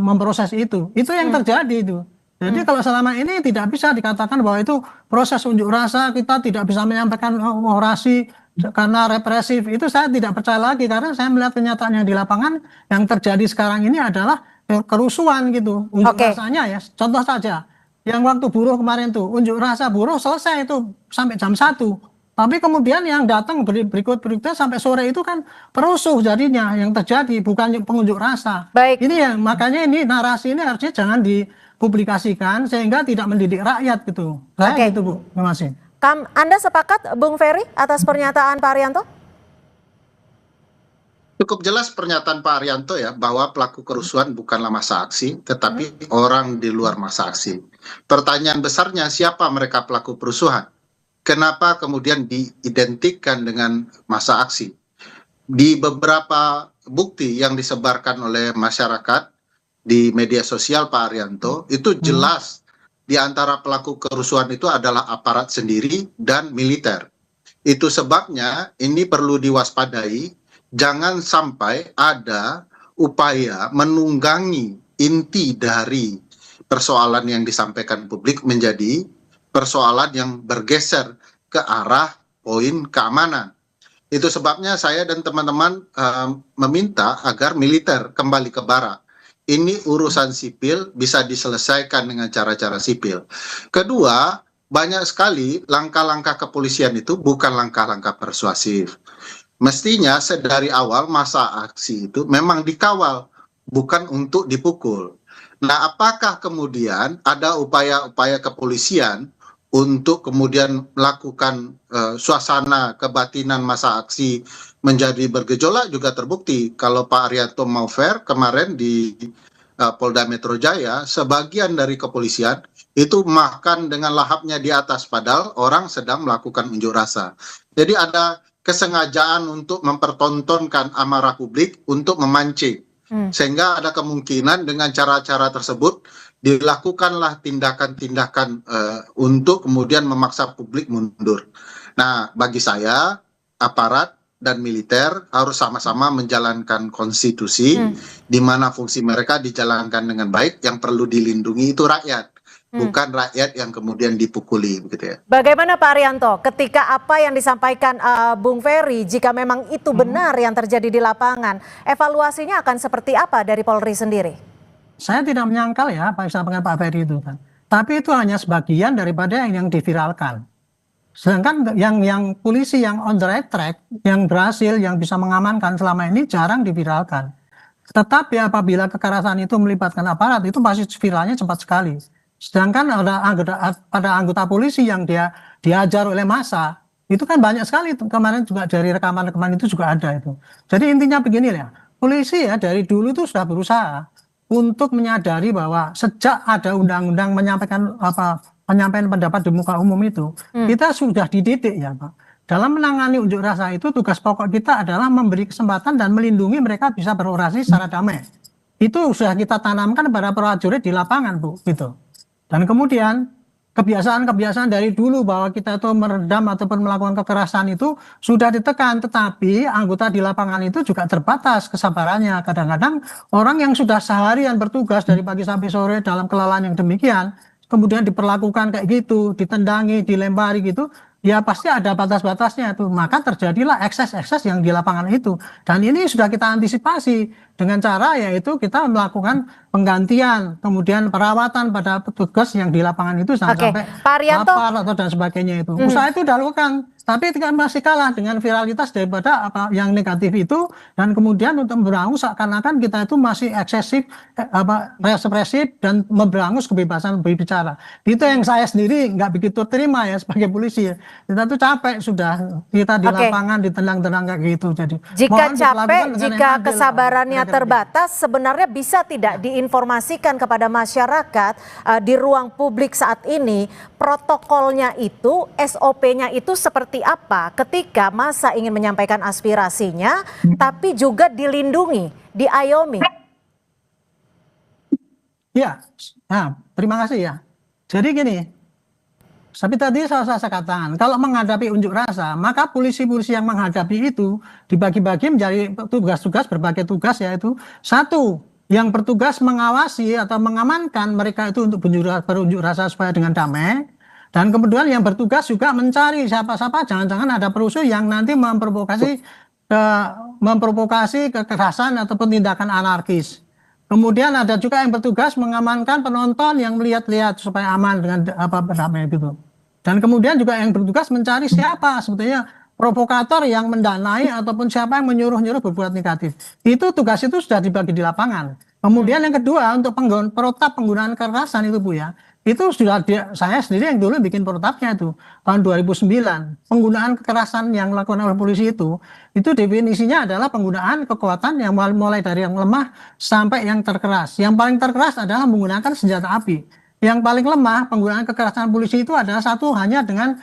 memproses itu yang terjadi itu. Jadi kalau selama ini tidak bisa dikatakan bahwa itu proses unjuk rasa kita tidak bisa menyampaikan orasi karena represif itu saya tidak percaya lagi, karena saya melihat kenyataan yang di lapangan yang terjadi sekarang ini adalah kerusuhan gitu. Unjuk Oke. rasanya ya, contoh saja yang waktu buruh kemarin tuh, unjuk rasa buruh selesai itu sampai jam 1. Tapi kemudian yang datang berikutnya sampai sore itu kan perusuh jadinya yang terjadi, bukan pengunjuk rasa. Baik. Ini ya, makanya ini narasi ini harusnya jangan dipublikasikan sehingga tidak mendidik rakyat gitu. Saya Oke. gitu Bu, terima kasih. Anda sepakat, Bung Ferry, atas pernyataan Pak Arianto? Cukup jelas pernyataan Pak Arianto ya, bahwa pelaku kerusuhan bukanlah massa aksi, tetapi orang di luar massa aksi. Pertanyaan besarnya, siapa mereka pelaku kerusuhan? Kenapa kemudian diidentikan dengan massa aksi? Di beberapa bukti yang disebarkan oleh masyarakat di media sosial Pak Arianto, itu jelas di antara pelaku kerusuhan itu adalah aparat sendiri dan militer. Itu sebabnya ini perlu diwaspadai, jangan sampai ada upaya menunggangi inti dari persoalan yang disampaikan publik menjadi persoalan yang bergeser ke arah poin keamanan. Itu sebabnya saya dan teman-teman meminta agar militer kembali ke barak. Ini urusan sipil bisa diselesaikan dengan cara-cara sipil. Kedua, banyak sekali langkah-langkah kepolisian itu bukan langkah-langkah persuasif. Mestinya dari awal masa aksi itu memang dikawal, bukan untuk dipukul. Nah, apakah kemudian ada upaya-upaya kepolisian untuk kemudian melakukan suasana kebatinan masa aksi menjadi bergejolak juga terbukti. Kalau Pak Arianto mau fair, kemarin di Polda Metro Jaya, sebagian dari kepolisian itu makan dengan lahapnya di atas, padahal orang sedang melakukan unjuk rasa. Jadi ada kesengajaan untuk mempertontonkan amarah publik untuk memancing. Sehingga ada kemungkinan dengan cara-cara tersebut dilakukanlah tindakan-tindakan untuk kemudian memaksa publik mundur. Nah, bagi saya aparat dan militer harus sama-sama menjalankan konstitusi, di mana fungsi mereka dijalankan dengan baik. Yang perlu dilindungi itu rakyat, bukan rakyat yang kemudian dipukuli, begitu ya. Bagaimana Pak Arianto, ketika apa yang disampaikan Bung Ferry, jika memang itu benar yang terjadi di lapangan, evaluasinya akan seperti apa dari Polri sendiri? Saya tidak menyangkal ya apa yang disampaikan Pak Ferry itu kan. Tapi itu hanya sebagian daripada yang diviralkan. Sedangkan yang polisi yang on the right track, yang berhasil, yang bisa mengamankan selama ini jarang diviralkan. Tetapi apabila kekerasan itu melibatkan aparat, itu pasti viralnya cepat sekali. Sedangkan ada anggota polisi yang dia diajar oleh massa, itu kan banyak sekali. Kemarin juga dari rekaman-rekaman itu juga ada itu. Jadi intinya begini ya, polisi ya dari dulu itu sudah berusaha untuk menyadari bahwa sejak ada undang-undang penyampaian pendapat di muka umum itu, kita sudah dididik ya Pak. Dalam menangani unjuk rasa itu tugas pokok kita adalah memberi kesempatan dan melindungi mereka bisa berorasi secara damai. Itu sudah kita tanamkan pada prajurit di lapangan Bu, gitu. Dan kemudian kebiasaan-kebiasaan dari dulu bahwa kita itu meredam ataupun melakukan kekerasan itu sudah ditekan, tetapi anggota di lapangan itu juga terbatas kesabarannya. Kadang-kadang orang yang sudah seharian bertugas dari pagi sampai sore dalam kelelahan yang demikian, kemudian diperlakukan kayak gitu, ditendangi, dilempari gitu, ya pasti ada batas-batasnya itu. Maka terjadilah ekses-ekses yang di lapangan itu. Dan ini sudah kita antisipasi dengan cara yaitu kita melakukan penggantian, kemudian perawatan pada petugas yang di lapangan itu sampai Pak Arianto, lapar atau dan sebagainya itu. Usaha itu dilakukan, tapi masih kalah dengan viralitas daripada apa yang negatif itu, dan kemudian untuk memberangus seakan-akan kita itu masih eksesif, represif dan memberangus kebebasan berbicara. Itu yang saya sendiri nggak begitu terima ya sebagai polisi. Kita tuh capek sudah kita di lapangan ditendang-tendang kayak gitu. Jadi jika capek, jika kesabarannya terbatas, sebenarnya bisa tidak diinformasikan kepada masyarakat di ruang publik saat ini, protokolnya itu, SOP-nya itu seperti apa ketika massa ingin menyampaikan aspirasinya, tapi juga dilindungi, diayomi? Ya, nah, terima kasih ya. Jadi gini, tapi tadi saya katakan, kalau menghadapi unjuk rasa, maka polisi-polisi yang menghadapi itu dibagi-bagi menjadi tugas-tugas, berbagai tugas, yaitu satu, yang bertugas mengawasi atau mengamankan mereka itu untuk berunjuk rasa supaya dengan damai. Dan kemudian yang bertugas juga mencari siapa-siapa, jangan-jangan ada perusuh yang nanti memprovokasi kekerasan ataupun tindakan anarkis. Kemudian ada juga yang bertugas mengamankan penonton yang melihat-lihat supaya aman dengan apa bernamanya gitu. Dan kemudian juga yang bertugas mencari siapa sebetulnya provokator yang mendanai ataupun siapa yang menyuruh-nyuruh berbuat negatif. Itu tugas itu sudah dibagi di lapangan. Kemudian yang kedua untuk protap penggunaan kekerasan itu Bu ya. Itu sudah saya sendiri yang dulu bikin protapnya itu tahun 2009. Penggunaan kekerasan yang dilakukan oleh polisi itu definisinya adalah penggunaan kekuatan yang mulai dari yang lemah sampai yang terkeras. Yang paling terkeras adalah menggunakan senjata api. Yang paling lemah penggunaan kekerasan polisi itu adalah satu hanya dengan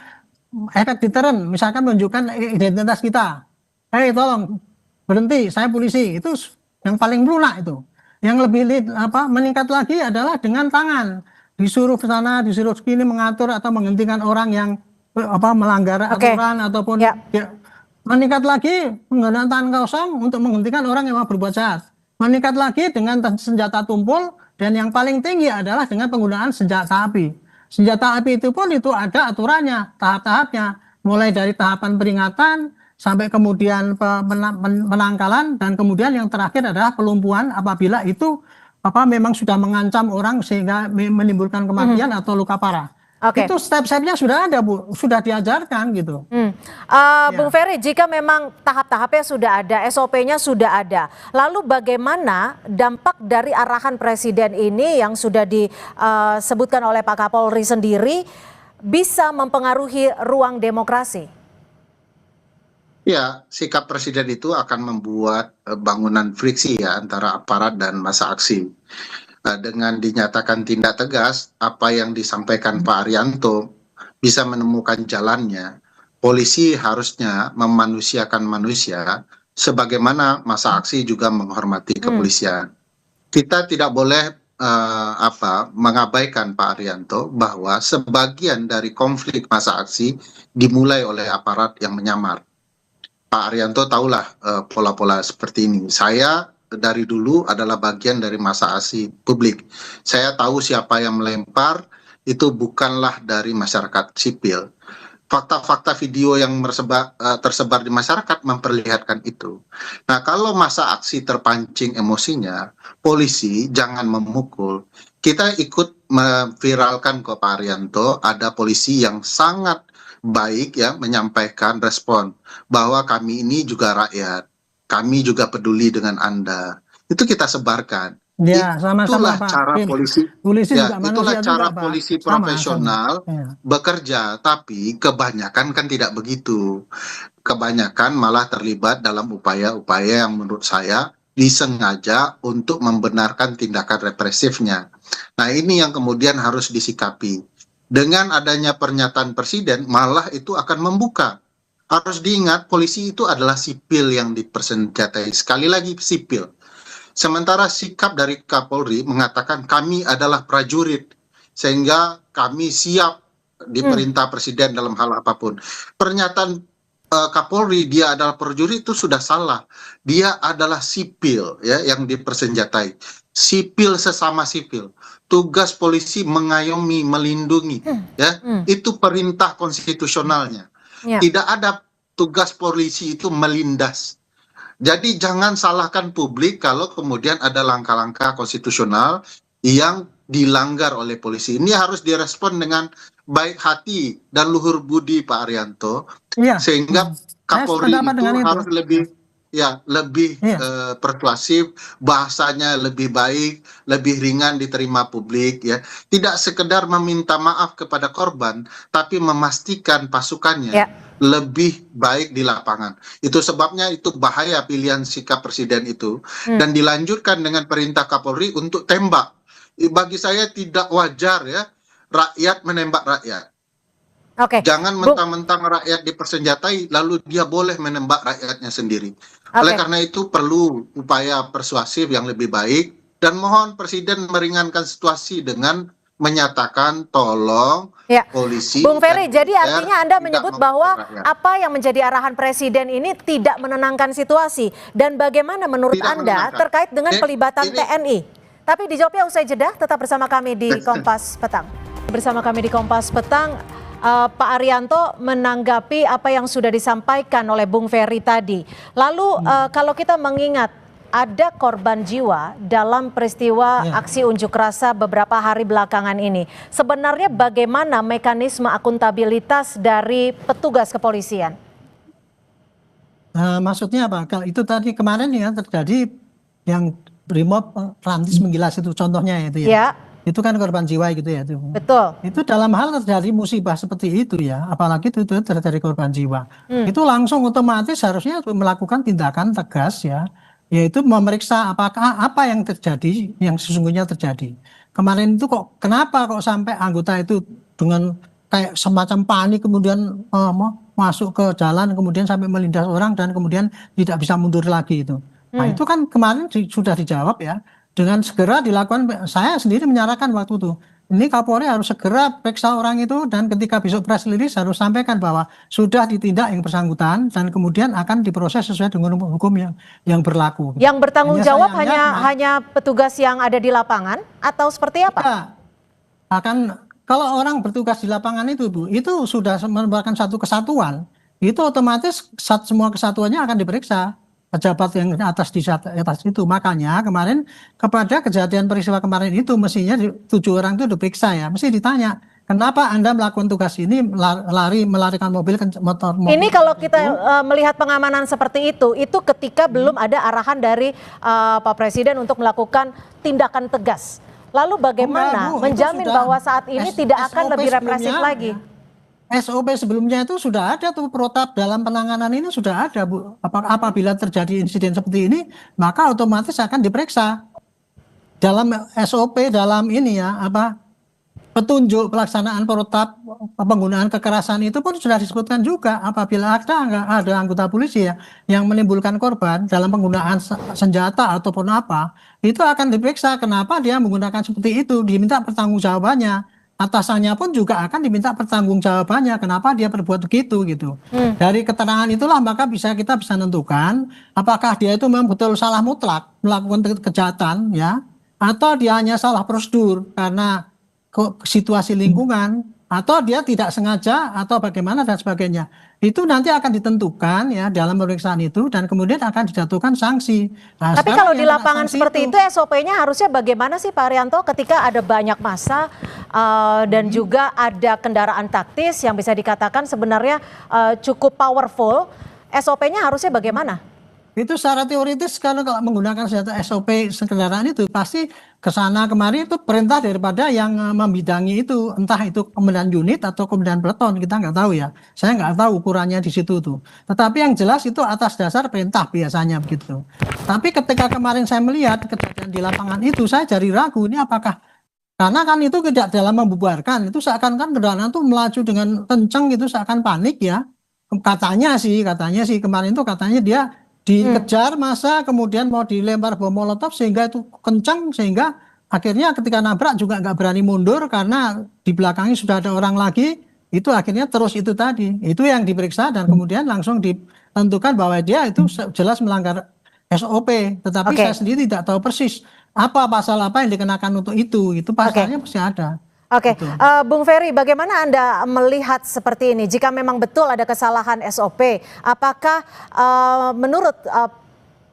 efek deterrent, misalkan menunjukkan identitas kita. Hei tolong berhenti, saya polisi. Itu yang paling melunak itu. Yang lebih meningkat lagi adalah dengan tangan. Disuruh ke sana, disuruh sini mengatur atau menghentikan orang yang melanggar aturan ataupun meningkat lagi menggunakan tangan kosong untuk menghentikan orang yang mau berbuat jahat. Meningkat lagi dengan senjata tumpul dan yang paling tinggi adalah dengan penggunaan senjata api. Senjata api itu pun itu ada aturannya, tahap-tahapnya. Mulai dari tahapan peringatan sampai kemudian penangkalan dan kemudian yang terakhir adalah pelumpuhan apabila itu memang sudah mengancam orang sehingga menimbulkan kematian atau luka parah. Itu step-stepnya sudah ada Bu, sudah diajarkan gitu. Bung Ferry, jika memang tahap-tahapnya sudah ada, SOP-nya sudah ada, lalu bagaimana dampak dari arahan Presiden ini yang sudah disebutkan oleh Pak Kapolri sendiri bisa mempengaruhi ruang demokrasi? Ya, sikap Presiden itu akan membuat bangunan friksi ya antara aparat dan massa aksi. Dengan dinyatakan tindak tegas, apa yang disampaikan Pak Arianto bisa menemukan jalannya. Polisi harusnya memanusiakan manusia, sebagaimana massa aksi juga menghormati kepolisian. Kita tidak boleh mengabaikan Pak Arianto bahwa sebagian dari konflik massa aksi dimulai oleh aparat yang menyamar. Pak Arianto tahulah pola-pola seperti ini. Saya dari dulu adalah bagian dari massa aksi publik. Saya tahu siapa yang melempar itu bukanlah dari masyarakat sipil. Fakta-fakta video yang tersebar di masyarakat memperlihatkan itu. Nah, kalau massa aksi terpancing emosinya, polisi jangan memukul. Kita ikut memviralkan ke Pak Arianto, ada polisi yang sangat baik ya menyampaikan respon bahwa kami ini juga rakyat, kami juga peduli dengan Anda. Itu kita sebarkan. Ya, sama-sama, itulah cara polisi. Ya, itulah cara juga, polisi profesional bekerja. Tapi kebanyakan kan tidak begitu. Kebanyakan malah terlibat dalam upaya-upaya yang menurut saya disengaja untuk membenarkan tindakan represifnya. Nah, ini yang kemudian harus disikapi. Dengan adanya pernyataan Presiden, malah itu akan membuka. Harus diingat, polisi itu adalah sipil yang dipersenjatai. Sekali lagi, sipil. Sementara sikap dari Kapolri mengatakan kami adalah prajurit, sehingga kami siap diperintah Presiden dalam hal apapun. Pernyataan Kapolri dia adalah prajurit itu sudah salah. Dia adalah sipil ya yang dipersenjatai. Sipil sesama sipil. Tugas polisi mengayomi, melindungi, ya itu perintah konstitusionalnya. Tidak ada tugas polisi itu melindas. Jadi jangan salahkan publik kalau kemudian ada langkah-langkah konstitusional yang dilanggar oleh polisi. Ini harus direspon dengan baik hati dan luhur budi Pak Arianto, sehingga Kapolri itu harus lebih persuasif, bahasanya lebih baik, lebih ringan diterima publik ya. Tidak sekedar meminta maaf kepada korban, tapi memastikan pasukannya lebih baik di lapangan. Itu sebabnya itu bahaya pilihan sikap Presiden itu dan dilanjutkan dengan perintah Kapolri untuk tembak. Bagi saya tidak wajar ya rakyat menembak rakyat. Jangan mentang-mentang rakyat dipersenjatai lalu dia boleh menembak rakyatnya sendiri. Oleh karena itu perlu upaya persuasif yang lebih baik dan mohon Presiden meringankan situasi dengan menyatakan tolong polisi. Bung Ferry, jadi artinya Anda menyebut bahwa apa yang menjadi arahan Presiden ini tidak menenangkan situasi dan bagaimana menurut Anda terkait dengan pelibatan TNI? Tapi dijawabnya usai jeda, tetap bersama kami di Kompas Petang. Bersama kami di Kompas Petang. Pak Arianto menanggapi apa yang sudah disampaikan oleh Bung Ferry tadi. Lalu kalau kita mengingat ada korban jiwa dalam peristiwa aksi unjuk rasa beberapa hari belakangan ini. Sebenarnya bagaimana mekanisme akuntabilitas dari petugas kepolisian? Maksudnya apa? Kalau itu tadi kemarin ya terjadi yang Brimob Rantis Menggilas itu contohnya itu ya. Ya, Itu kan korban jiwa gitu ya. betul. Itu dalam hal terjadi musibah seperti itu ya, apalagi itu terjadi korban jiwa. Itu langsung otomatis harusnya melakukan tindakan tegas ya, yaitu memeriksa apakah apa yang terjadi, yang sesungguhnya terjadi. Kemarin itu kenapa kok sampai anggota itu dengan kayak semacam panik kemudian masuk ke jalan kemudian sampai melindas orang dan kemudian tidak bisa mundur lagi itu. Nah itu kan kemarin sudah dijawab ya. Dengan segera dilakukan, saya sendiri menyarankan waktu itu, ini Kapolri harus segera periksa orang itu dan ketika besok press release harus sampaikan bahwa sudah ditindak yang bersangkutan dan kemudian akan diproses sesuai dengan hukum yang berlaku. Yang bertanggung Hanya jawab sayangnya, hanya petugas yang ada di lapangan atau seperti apa? ya, akan kalau orang bertugas di lapangan itu Bu, itu sudah merupakan satu kesatuan, itu otomatis semua kesatuannya akan diperiksa. Pejabat yang di atas itu. Makanya kemarin kepada kejadian peristiwa kemarin itu mestinya 7 orang itu diperiksa ya. Mesti ditanya, kenapa Anda melakukan tugas ini melarikan motor. Ini kalau kita melihat pengamanan seperti itu ketika belum ada arahan dari Pak Presiden untuk melakukan tindakan tegas. Lalu bagaimana Bu, menjamin bahwa saat ini tidak akan lebih represif lagi? SOP sebelumnya itu sudah ada tuh protap dalam penanganan ini sudah ada Bu. Apabila terjadi insiden seperti ini maka otomatis akan diperiksa. Dalam SOP dalam ini ya petunjuk pelaksanaan protap penggunaan kekerasan itu pun sudah disebutkan juga apabila ada anggota polisi ya yang menimbulkan korban dalam penggunaan senjata ataupun apa itu akan diperiksa kenapa dia menggunakan seperti itu diminta pertanggungjawabannya. Atasannya pun juga akan diminta pertanggungjawabannya kenapa dia berbuat begitu gitu. Dari keterangan itulah maka kita bisa menentukan apakah dia itu memang betul salah mutlak melakukan kejahatan ya atau dia hanya salah prosedur karena situasi lingkungan atau dia tidak sengaja atau bagaimana dan sebagainya. Itu nanti akan ditentukan ya dalam pemeriksaan itu dan kemudian akan dijatuhkan sanksi. Nah, tapi kalau di lapangan seperti itu SOP-nya harusnya bagaimana sih Pak Arianto ketika ada banyak massa dan juga ada kendaraan taktis yang bisa dikatakan sebenarnya cukup powerful, SOP-nya harusnya bagaimana? Itu secara teoritis kalau menggunakan senjata SOP kendaraan itu pasti kesana kemari itu perintah daripada yang membidangi itu entah itu komandan unit atau komandan peleton kita nggak tahu ya saya nggak tahu ukurannya di situ tuh tetapi yang jelas itu atas dasar perintah biasanya begitu tapi ketika kemarin saya melihat kejadian di lapangan itu saya jadi ragu ini apakah karena kan itu tidak dalam membubarkan itu seakan-akan kendaraan itu melaju dengan kencang gitu seakan panik ya katanya sih kemarin itu katanya dia dikejar masa kemudian mau dilempar bom molotov sehingga itu kencang sehingga akhirnya ketika nabrak juga nggak berani mundur karena di belakangnya sudah ada orang lagi itu akhirnya terus itu tadi itu yang diperiksa dan kemudian langsung ditentukan bahwa dia itu jelas melanggar SOP tetapi saya sendiri tidak tahu persis apa pasal apa yang dikenakan untuk itu pasalnya pasti ada. Oke, Bung Ferry, bagaimana Anda melihat seperti ini? Jika memang betul ada kesalahan SOP, apakah menurut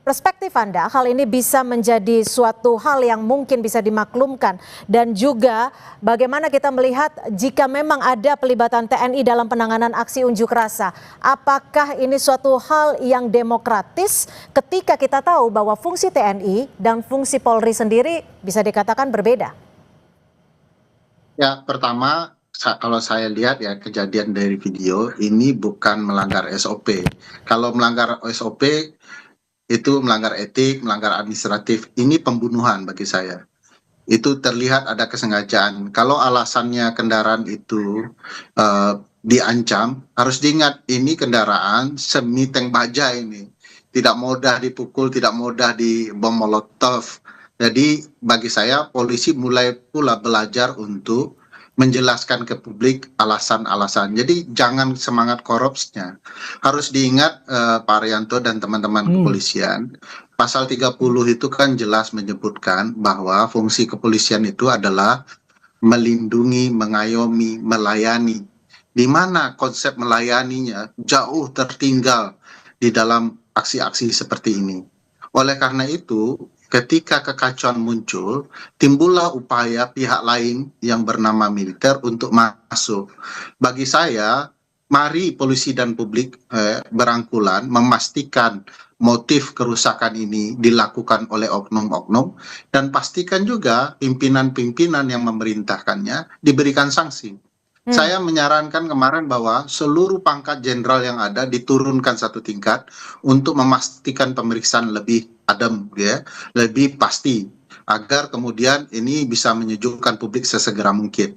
perspektif Anda hal ini bisa menjadi suatu hal yang mungkin bisa dimaklumkan? Dan juga bagaimana kita melihat jika memang ada pelibatan TNI dalam penanganan aksi unjuk rasa? Apakah ini suatu hal yang demokratis ketika kita tahu bahwa fungsi TNI dan fungsi Polri sendiri bisa dikatakan berbeda? Ya, pertama kalau saya lihat ya kejadian dari video ini bukan melanggar SOP. Kalau melanggar SOP itu melanggar etik, melanggar administratif. Ini pembunuhan bagi saya. Itu terlihat ada kesengajaan. Kalau alasannya kendaraan itu diancam, harus diingat ini kendaraan semi tank baja ini. Tidak mudah dipukul, tidak mudah dibom molotov. Jadi bagi saya polisi mulai pula belajar untuk menjelaskan ke publik alasan-alasan. Jadi jangan semangat korupsnya. Harus diingat Pak Arianto dan teman-teman kepolisian, pasal 30 itu kan jelas menyebutkan bahwa fungsi kepolisian itu adalah melindungi, mengayomi, melayani. di mana konsep melayaninya jauh tertinggal di dalam aksi-aksi seperti ini. Oleh karena itu, ketika kekacauan muncul, timbullah upaya pihak lain yang bernama militer untuk masuk. Bagi saya, mari polisi dan publik berangkulan memastikan motif kerusakan ini dilakukan oleh oknum-oknum, dan pastikan juga pimpinan-pimpinan yang memerintahkannya diberikan sanksi. Saya menyarankan kemarin bahwa seluruh pangkat jenderal yang ada diturunkan satu tingkat untuk memastikan pemeriksaan lebih adem, ya, lebih pasti, agar kemudian ini bisa menyejukkan publik sesegera mungkin.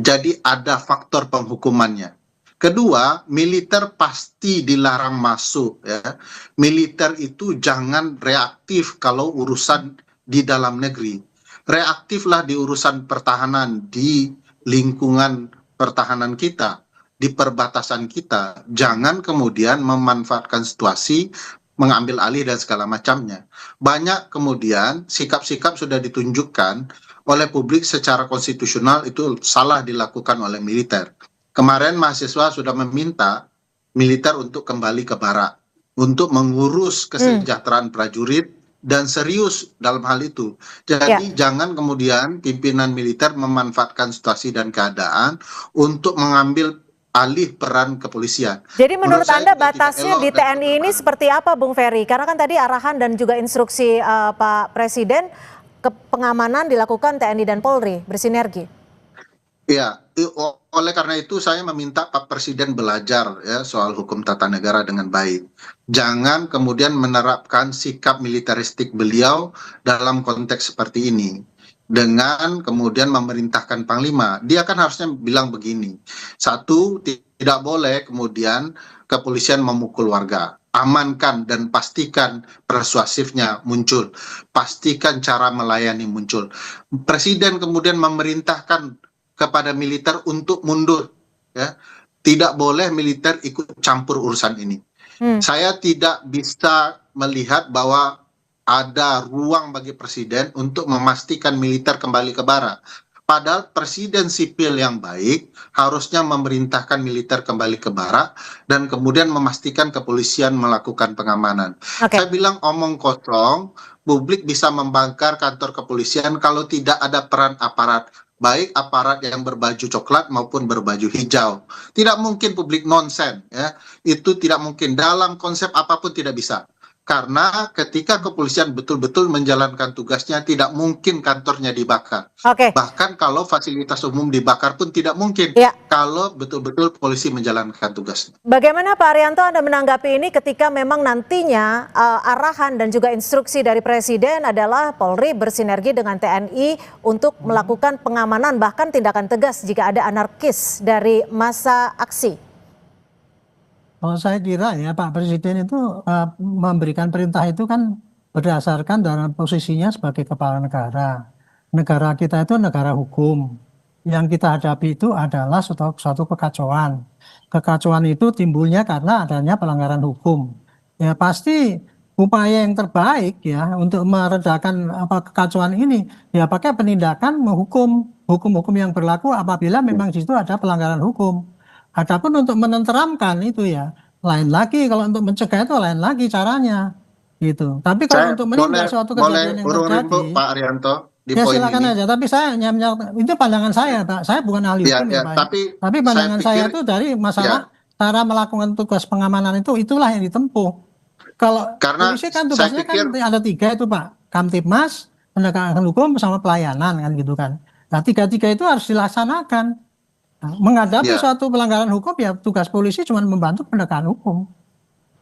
Jadi ada faktor penghukumannya. Kedua, militer pasti dilarang masuk, ya. Militer itu jangan reaktif kalau urusan di dalam negeri. Reaktiflah di urusan pertahanan, di lingkungan pertahanan kita, di perbatasan kita. Jangan kemudian memanfaatkan situasi, mengambil alih dan segala macamnya. Banyak kemudian sikap-sikap sudah ditunjukkan oleh publik secara konstitusional itu salah dilakukan oleh militer. Kemarin mahasiswa sudah meminta militer untuk kembali ke barak, untuk mengurus kesejahteraan prajurit, dan serius dalam hal itu. Jadi jangan kemudian pimpinan militer memanfaatkan situasi dan keadaan untuk mengambil alih peran kepolisian. Jadi menurut Anda batasnya di dan TNI ini seperti apa, Bung Ferry? Karena kan tadi arahan dan juga instruksi Pak Presiden ke pengamanan dilakukan TNI dan Polri bersinergi. Ya, oleh karena itu saya meminta Pak Presiden belajar, ya, soal hukum tata negara dengan baik. Jangan kemudian menerapkan sikap militeristik beliau dalam konteks seperti ini. Dengan kemudian memerintahkan Panglima, dia kan harusnya bilang begini. Satu, tidak boleh kemudian kepolisian memukul warga. Amankan dan pastikan persuasifnya muncul. Pastikan cara melayani muncul. Presiden kemudian memerintahkan kepada militer untuk mundur, ya. Tidak boleh militer ikut campur urusan ini. Saya tidak bisa melihat bahwa ada ruang bagi presiden untuk memastikan militer kembali ke barak. Padahal presiden sipil yang baik harusnya memerintahkan militer kembali ke barak dan kemudian memastikan kepolisian melakukan pengamanan. Saya bilang omong kosong, publik bisa membangkar kantor kepolisian kalau tidak ada peran aparat, baik aparat yang berbaju coklat maupun berbaju hijau. Tidak mungkin publik nonsen, ya. Itu tidak mungkin. Dalam konsep apapun tidak bisa. Karena ketika kepolisian betul-betul menjalankan tugasnya, tidak mungkin kantornya dibakar. Bahkan kalau fasilitas umum dibakar pun tidak mungkin, kalau betul-betul polisi menjalankan tugasnya. Bagaimana Pak Arianto Anda menanggapi ini ketika memang nantinya arahan dan juga instruksi dari Presiden adalah Polri bersinergi dengan TNI untuk melakukan pengamanan, bahkan tindakan tegas jika ada anarkis dari masa aksi? Kalau saya kira ya Pak Presiden itu memberikan perintah itu kan berdasarkan dalam posisinya sebagai kepala negara. Negara kita itu negara hukum. Yang kita hadapi itu adalah suatu kekacauan. Kekacauan itu timbulnya karena adanya pelanggaran hukum. Ya pasti upaya yang terbaik ya untuk meredakan kekacauan ini ya pakai penindakan menghukum, hukum-hukum yang berlaku apabila memang di situ ada pelanggaran hukum. Adapun untuk menenteramkan itu ya lain lagi, kalau untuk mencegah itu lain lagi caranya gitu. Tapi kalau untuk menindak suatu kejadian yang terjadi, Pak Arianto, di ya poin silakan ini. aja. Tapi saya itu pandangan saya, Pak. Saya bukan ahli hukum ya, Pak. Tapi pandangan saya itu dari masalah cara melakukan tugas pengamanan itulah yang ditempuh. Kalau polisi kan tugasnya kan ada 3 itu, Pak. Kamtibmas, penegakan hukum sama pelayanan kan gitu kan. Nah 3 itu harus dilaksanakan. Menghadapi suatu pelanggaran hukum ya tugas polisi cuma membantu penegakan hukum.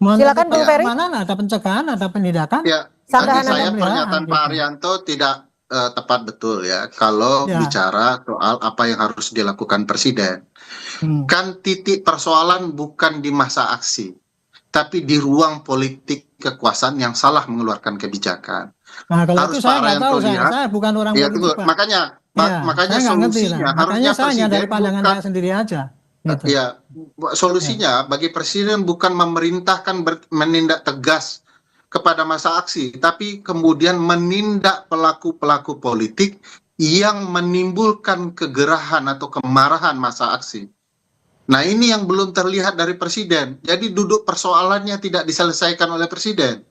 Silakan Bung Ferry. Ada pencegahan, ada penindakan. Ya, tadi saya pernyataan Pak Arianto tidak tepat betul ya kalau bicara soal apa yang harus dilakukan presiden. Kan titik persoalan bukan di masa aksi, tapi di ruang politik kekuasaan yang salah mengeluarkan kebijakan. Nah, kalau harus itu saya nggak tahu, saya bukan orang politik, Pak. Makanya solusinya harusnya presiden dari pandangan saya sendiri aja. Gitu. Ya, solusinya bagi presiden bukan memerintahkan menindak tegas kepada masa aksi, tapi kemudian menindak pelaku-pelaku politik yang menimbulkan kegerahan atau kemarahan masa aksi. Nah, ini yang belum terlihat dari presiden. Jadi duduk persoalannya tidak diselesaikan oleh presiden.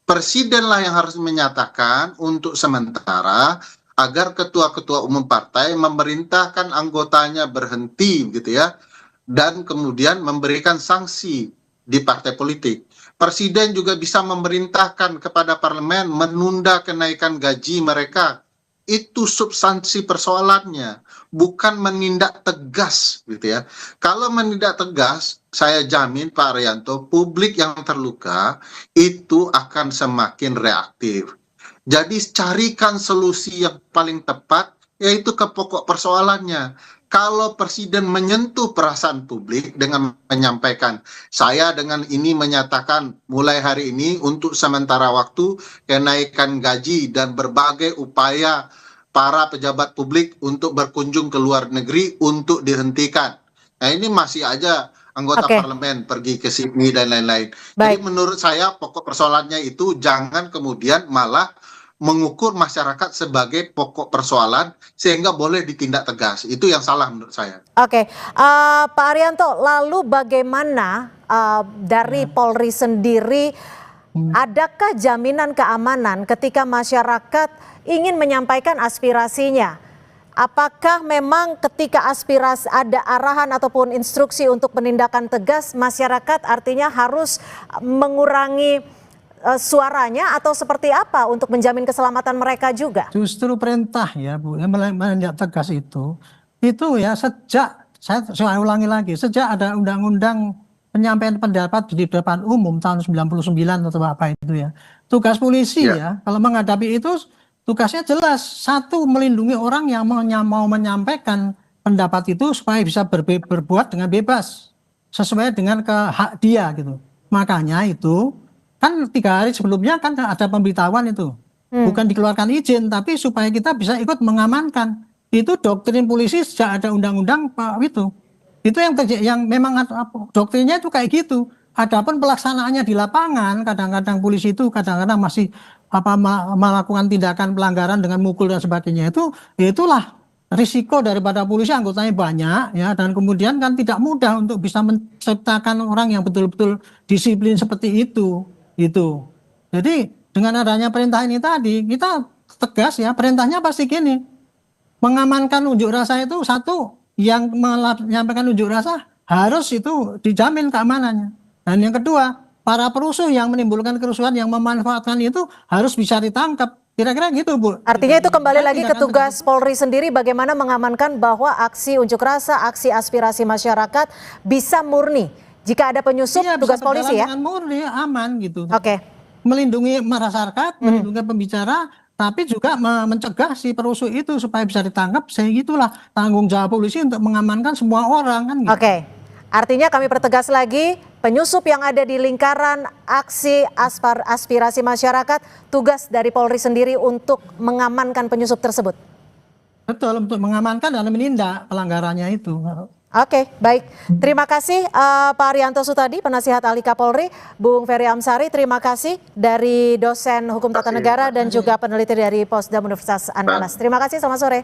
Presidenlah yang harus menyatakan untuk sementara agar ketua-ketua umum partai memerintahkan anggotanya berhenti gitu ya, dan kemudian memberikan sanksi di partai politik. Presiden juga bisa memerintahkan kepada parlemen menunda kenaikan gaji mereka. Itu substansi persoalannya, bukan menindak tegas gitu ya. Kalau menindak tegas, saya jamin Pak Arianto, publik yang terluka itu akan semakin reaktif. Jadi carikan solusi yang paling tepat, yaitu ke pokok persoalannya. Kalau presiden menyentuh perasaan publik dengan menyampaikan, saya dengan ini menyatakan mulai hari ini untuk sementara waktu kenaikan gaji dan berbagai upaya para pejabat publik untuk berkunjung ke luar negeri untuk dihentikan. Nah, ini masih aja anggota parlemen pergi ke Sydney dan lain-lain. Jadi menurut saya pokok persoalannya itu jangan kemudian malah mengukur masyarakat sebagai pokok persoalan sehingga boleh ditindak tegas. Itu yang salah menurut saya. Oke, Pak Arianto, lalu bagaimana dari Polri sendiri, adakah jaminan keamanan ketika masyarakat ingin menyampaikan aspirasinya? Apakah memang ketika aspirasi ada arahan ataupun instruksi untuk penindakan tegas, masyarakat artinya harus mengurangi suaranya atau seperti apa untuk menjamin keselamatan mereka juga? Justru perintah ya Bu, yang menindak tegas itu ya sejak, saya ulangi lagi, sejak ada undang-undang penyampaian pendapat di depan umum tahun 99 atau apa itu ya. Tugas polisi ya, kalau menghadapi itu tugasnya jelas. Satu, melindungi orang yang mau menyampaikan pendapat itu supaya bisa berbuat dengan bebas sesuai dengan hak dia gitu. Makanya itu kan 3 hari sebelumnya kan ada pemberitahuan itu, bukan dikeluarkan izin, tapi supaya kita bisa ikut mengamankan. Itu doktrin polisi sejak ada undang-undang itu yang memang doktrinnya itu kayak gitu. Adapun pelaksanaannya di lapangan, kadang-kadang polisi itu kadang-kadang masih melakukan tindakan pelanggaran dengan mukul dan sebagainya. Itulah risiko daripada polisi, anggotanya banyak ya, dan kemudian kan tidak mudah untuk bisa menciptakan orang yang betul-betul disiplin seperti itu gitu. Jadi dengan adanya perintah ini tadi, kita tegas ya, perintahnya pasti gini, mengamankan unjuk rasa itu satu, yang menyampaikan unjuk rasa harus itu dijamin keamanannya. Dan yang kedua, para perusuh yang menimbulkan kerusuhan, yang memanfaatkan itu harus bisa ditangkap. Kira-kira gitu Bu. Artinya itu kembali lagi ke tugas Polri sendiri bagaimana mengamankan bahwa aksi unjuk rasa, aksi aspirasi masyarakat bisa murni. Jika ada penyusup, tugas polisi ya? Dengan murni, aman gitu. Melindungi masyarakat, melindungi pembicara, tapi juga mencegah si perusuh itu supaya bisa ditangkap. Sehingga itulah tanggung jawab polisi untuk mengamankan semua orang kan gitu. Artinya kami pertegas lagi, penyusup yang ada di lingkaran aksi aspirasi masyarakat, tugas dari Polri sendiri untuk mengamankan penyusup tersebut. Betul, untuk mengamankan dan menindak pelanggarannya itu. Baik. Terima kasih Pak Arianto Sutadi, penasihat ahli Kapolri, Bung Ferry Amsari, terima kasih dari dosen hukum tata negara dan juga peneliti dari Posdam Universitas Andalas. Terima kasih, selamat sore.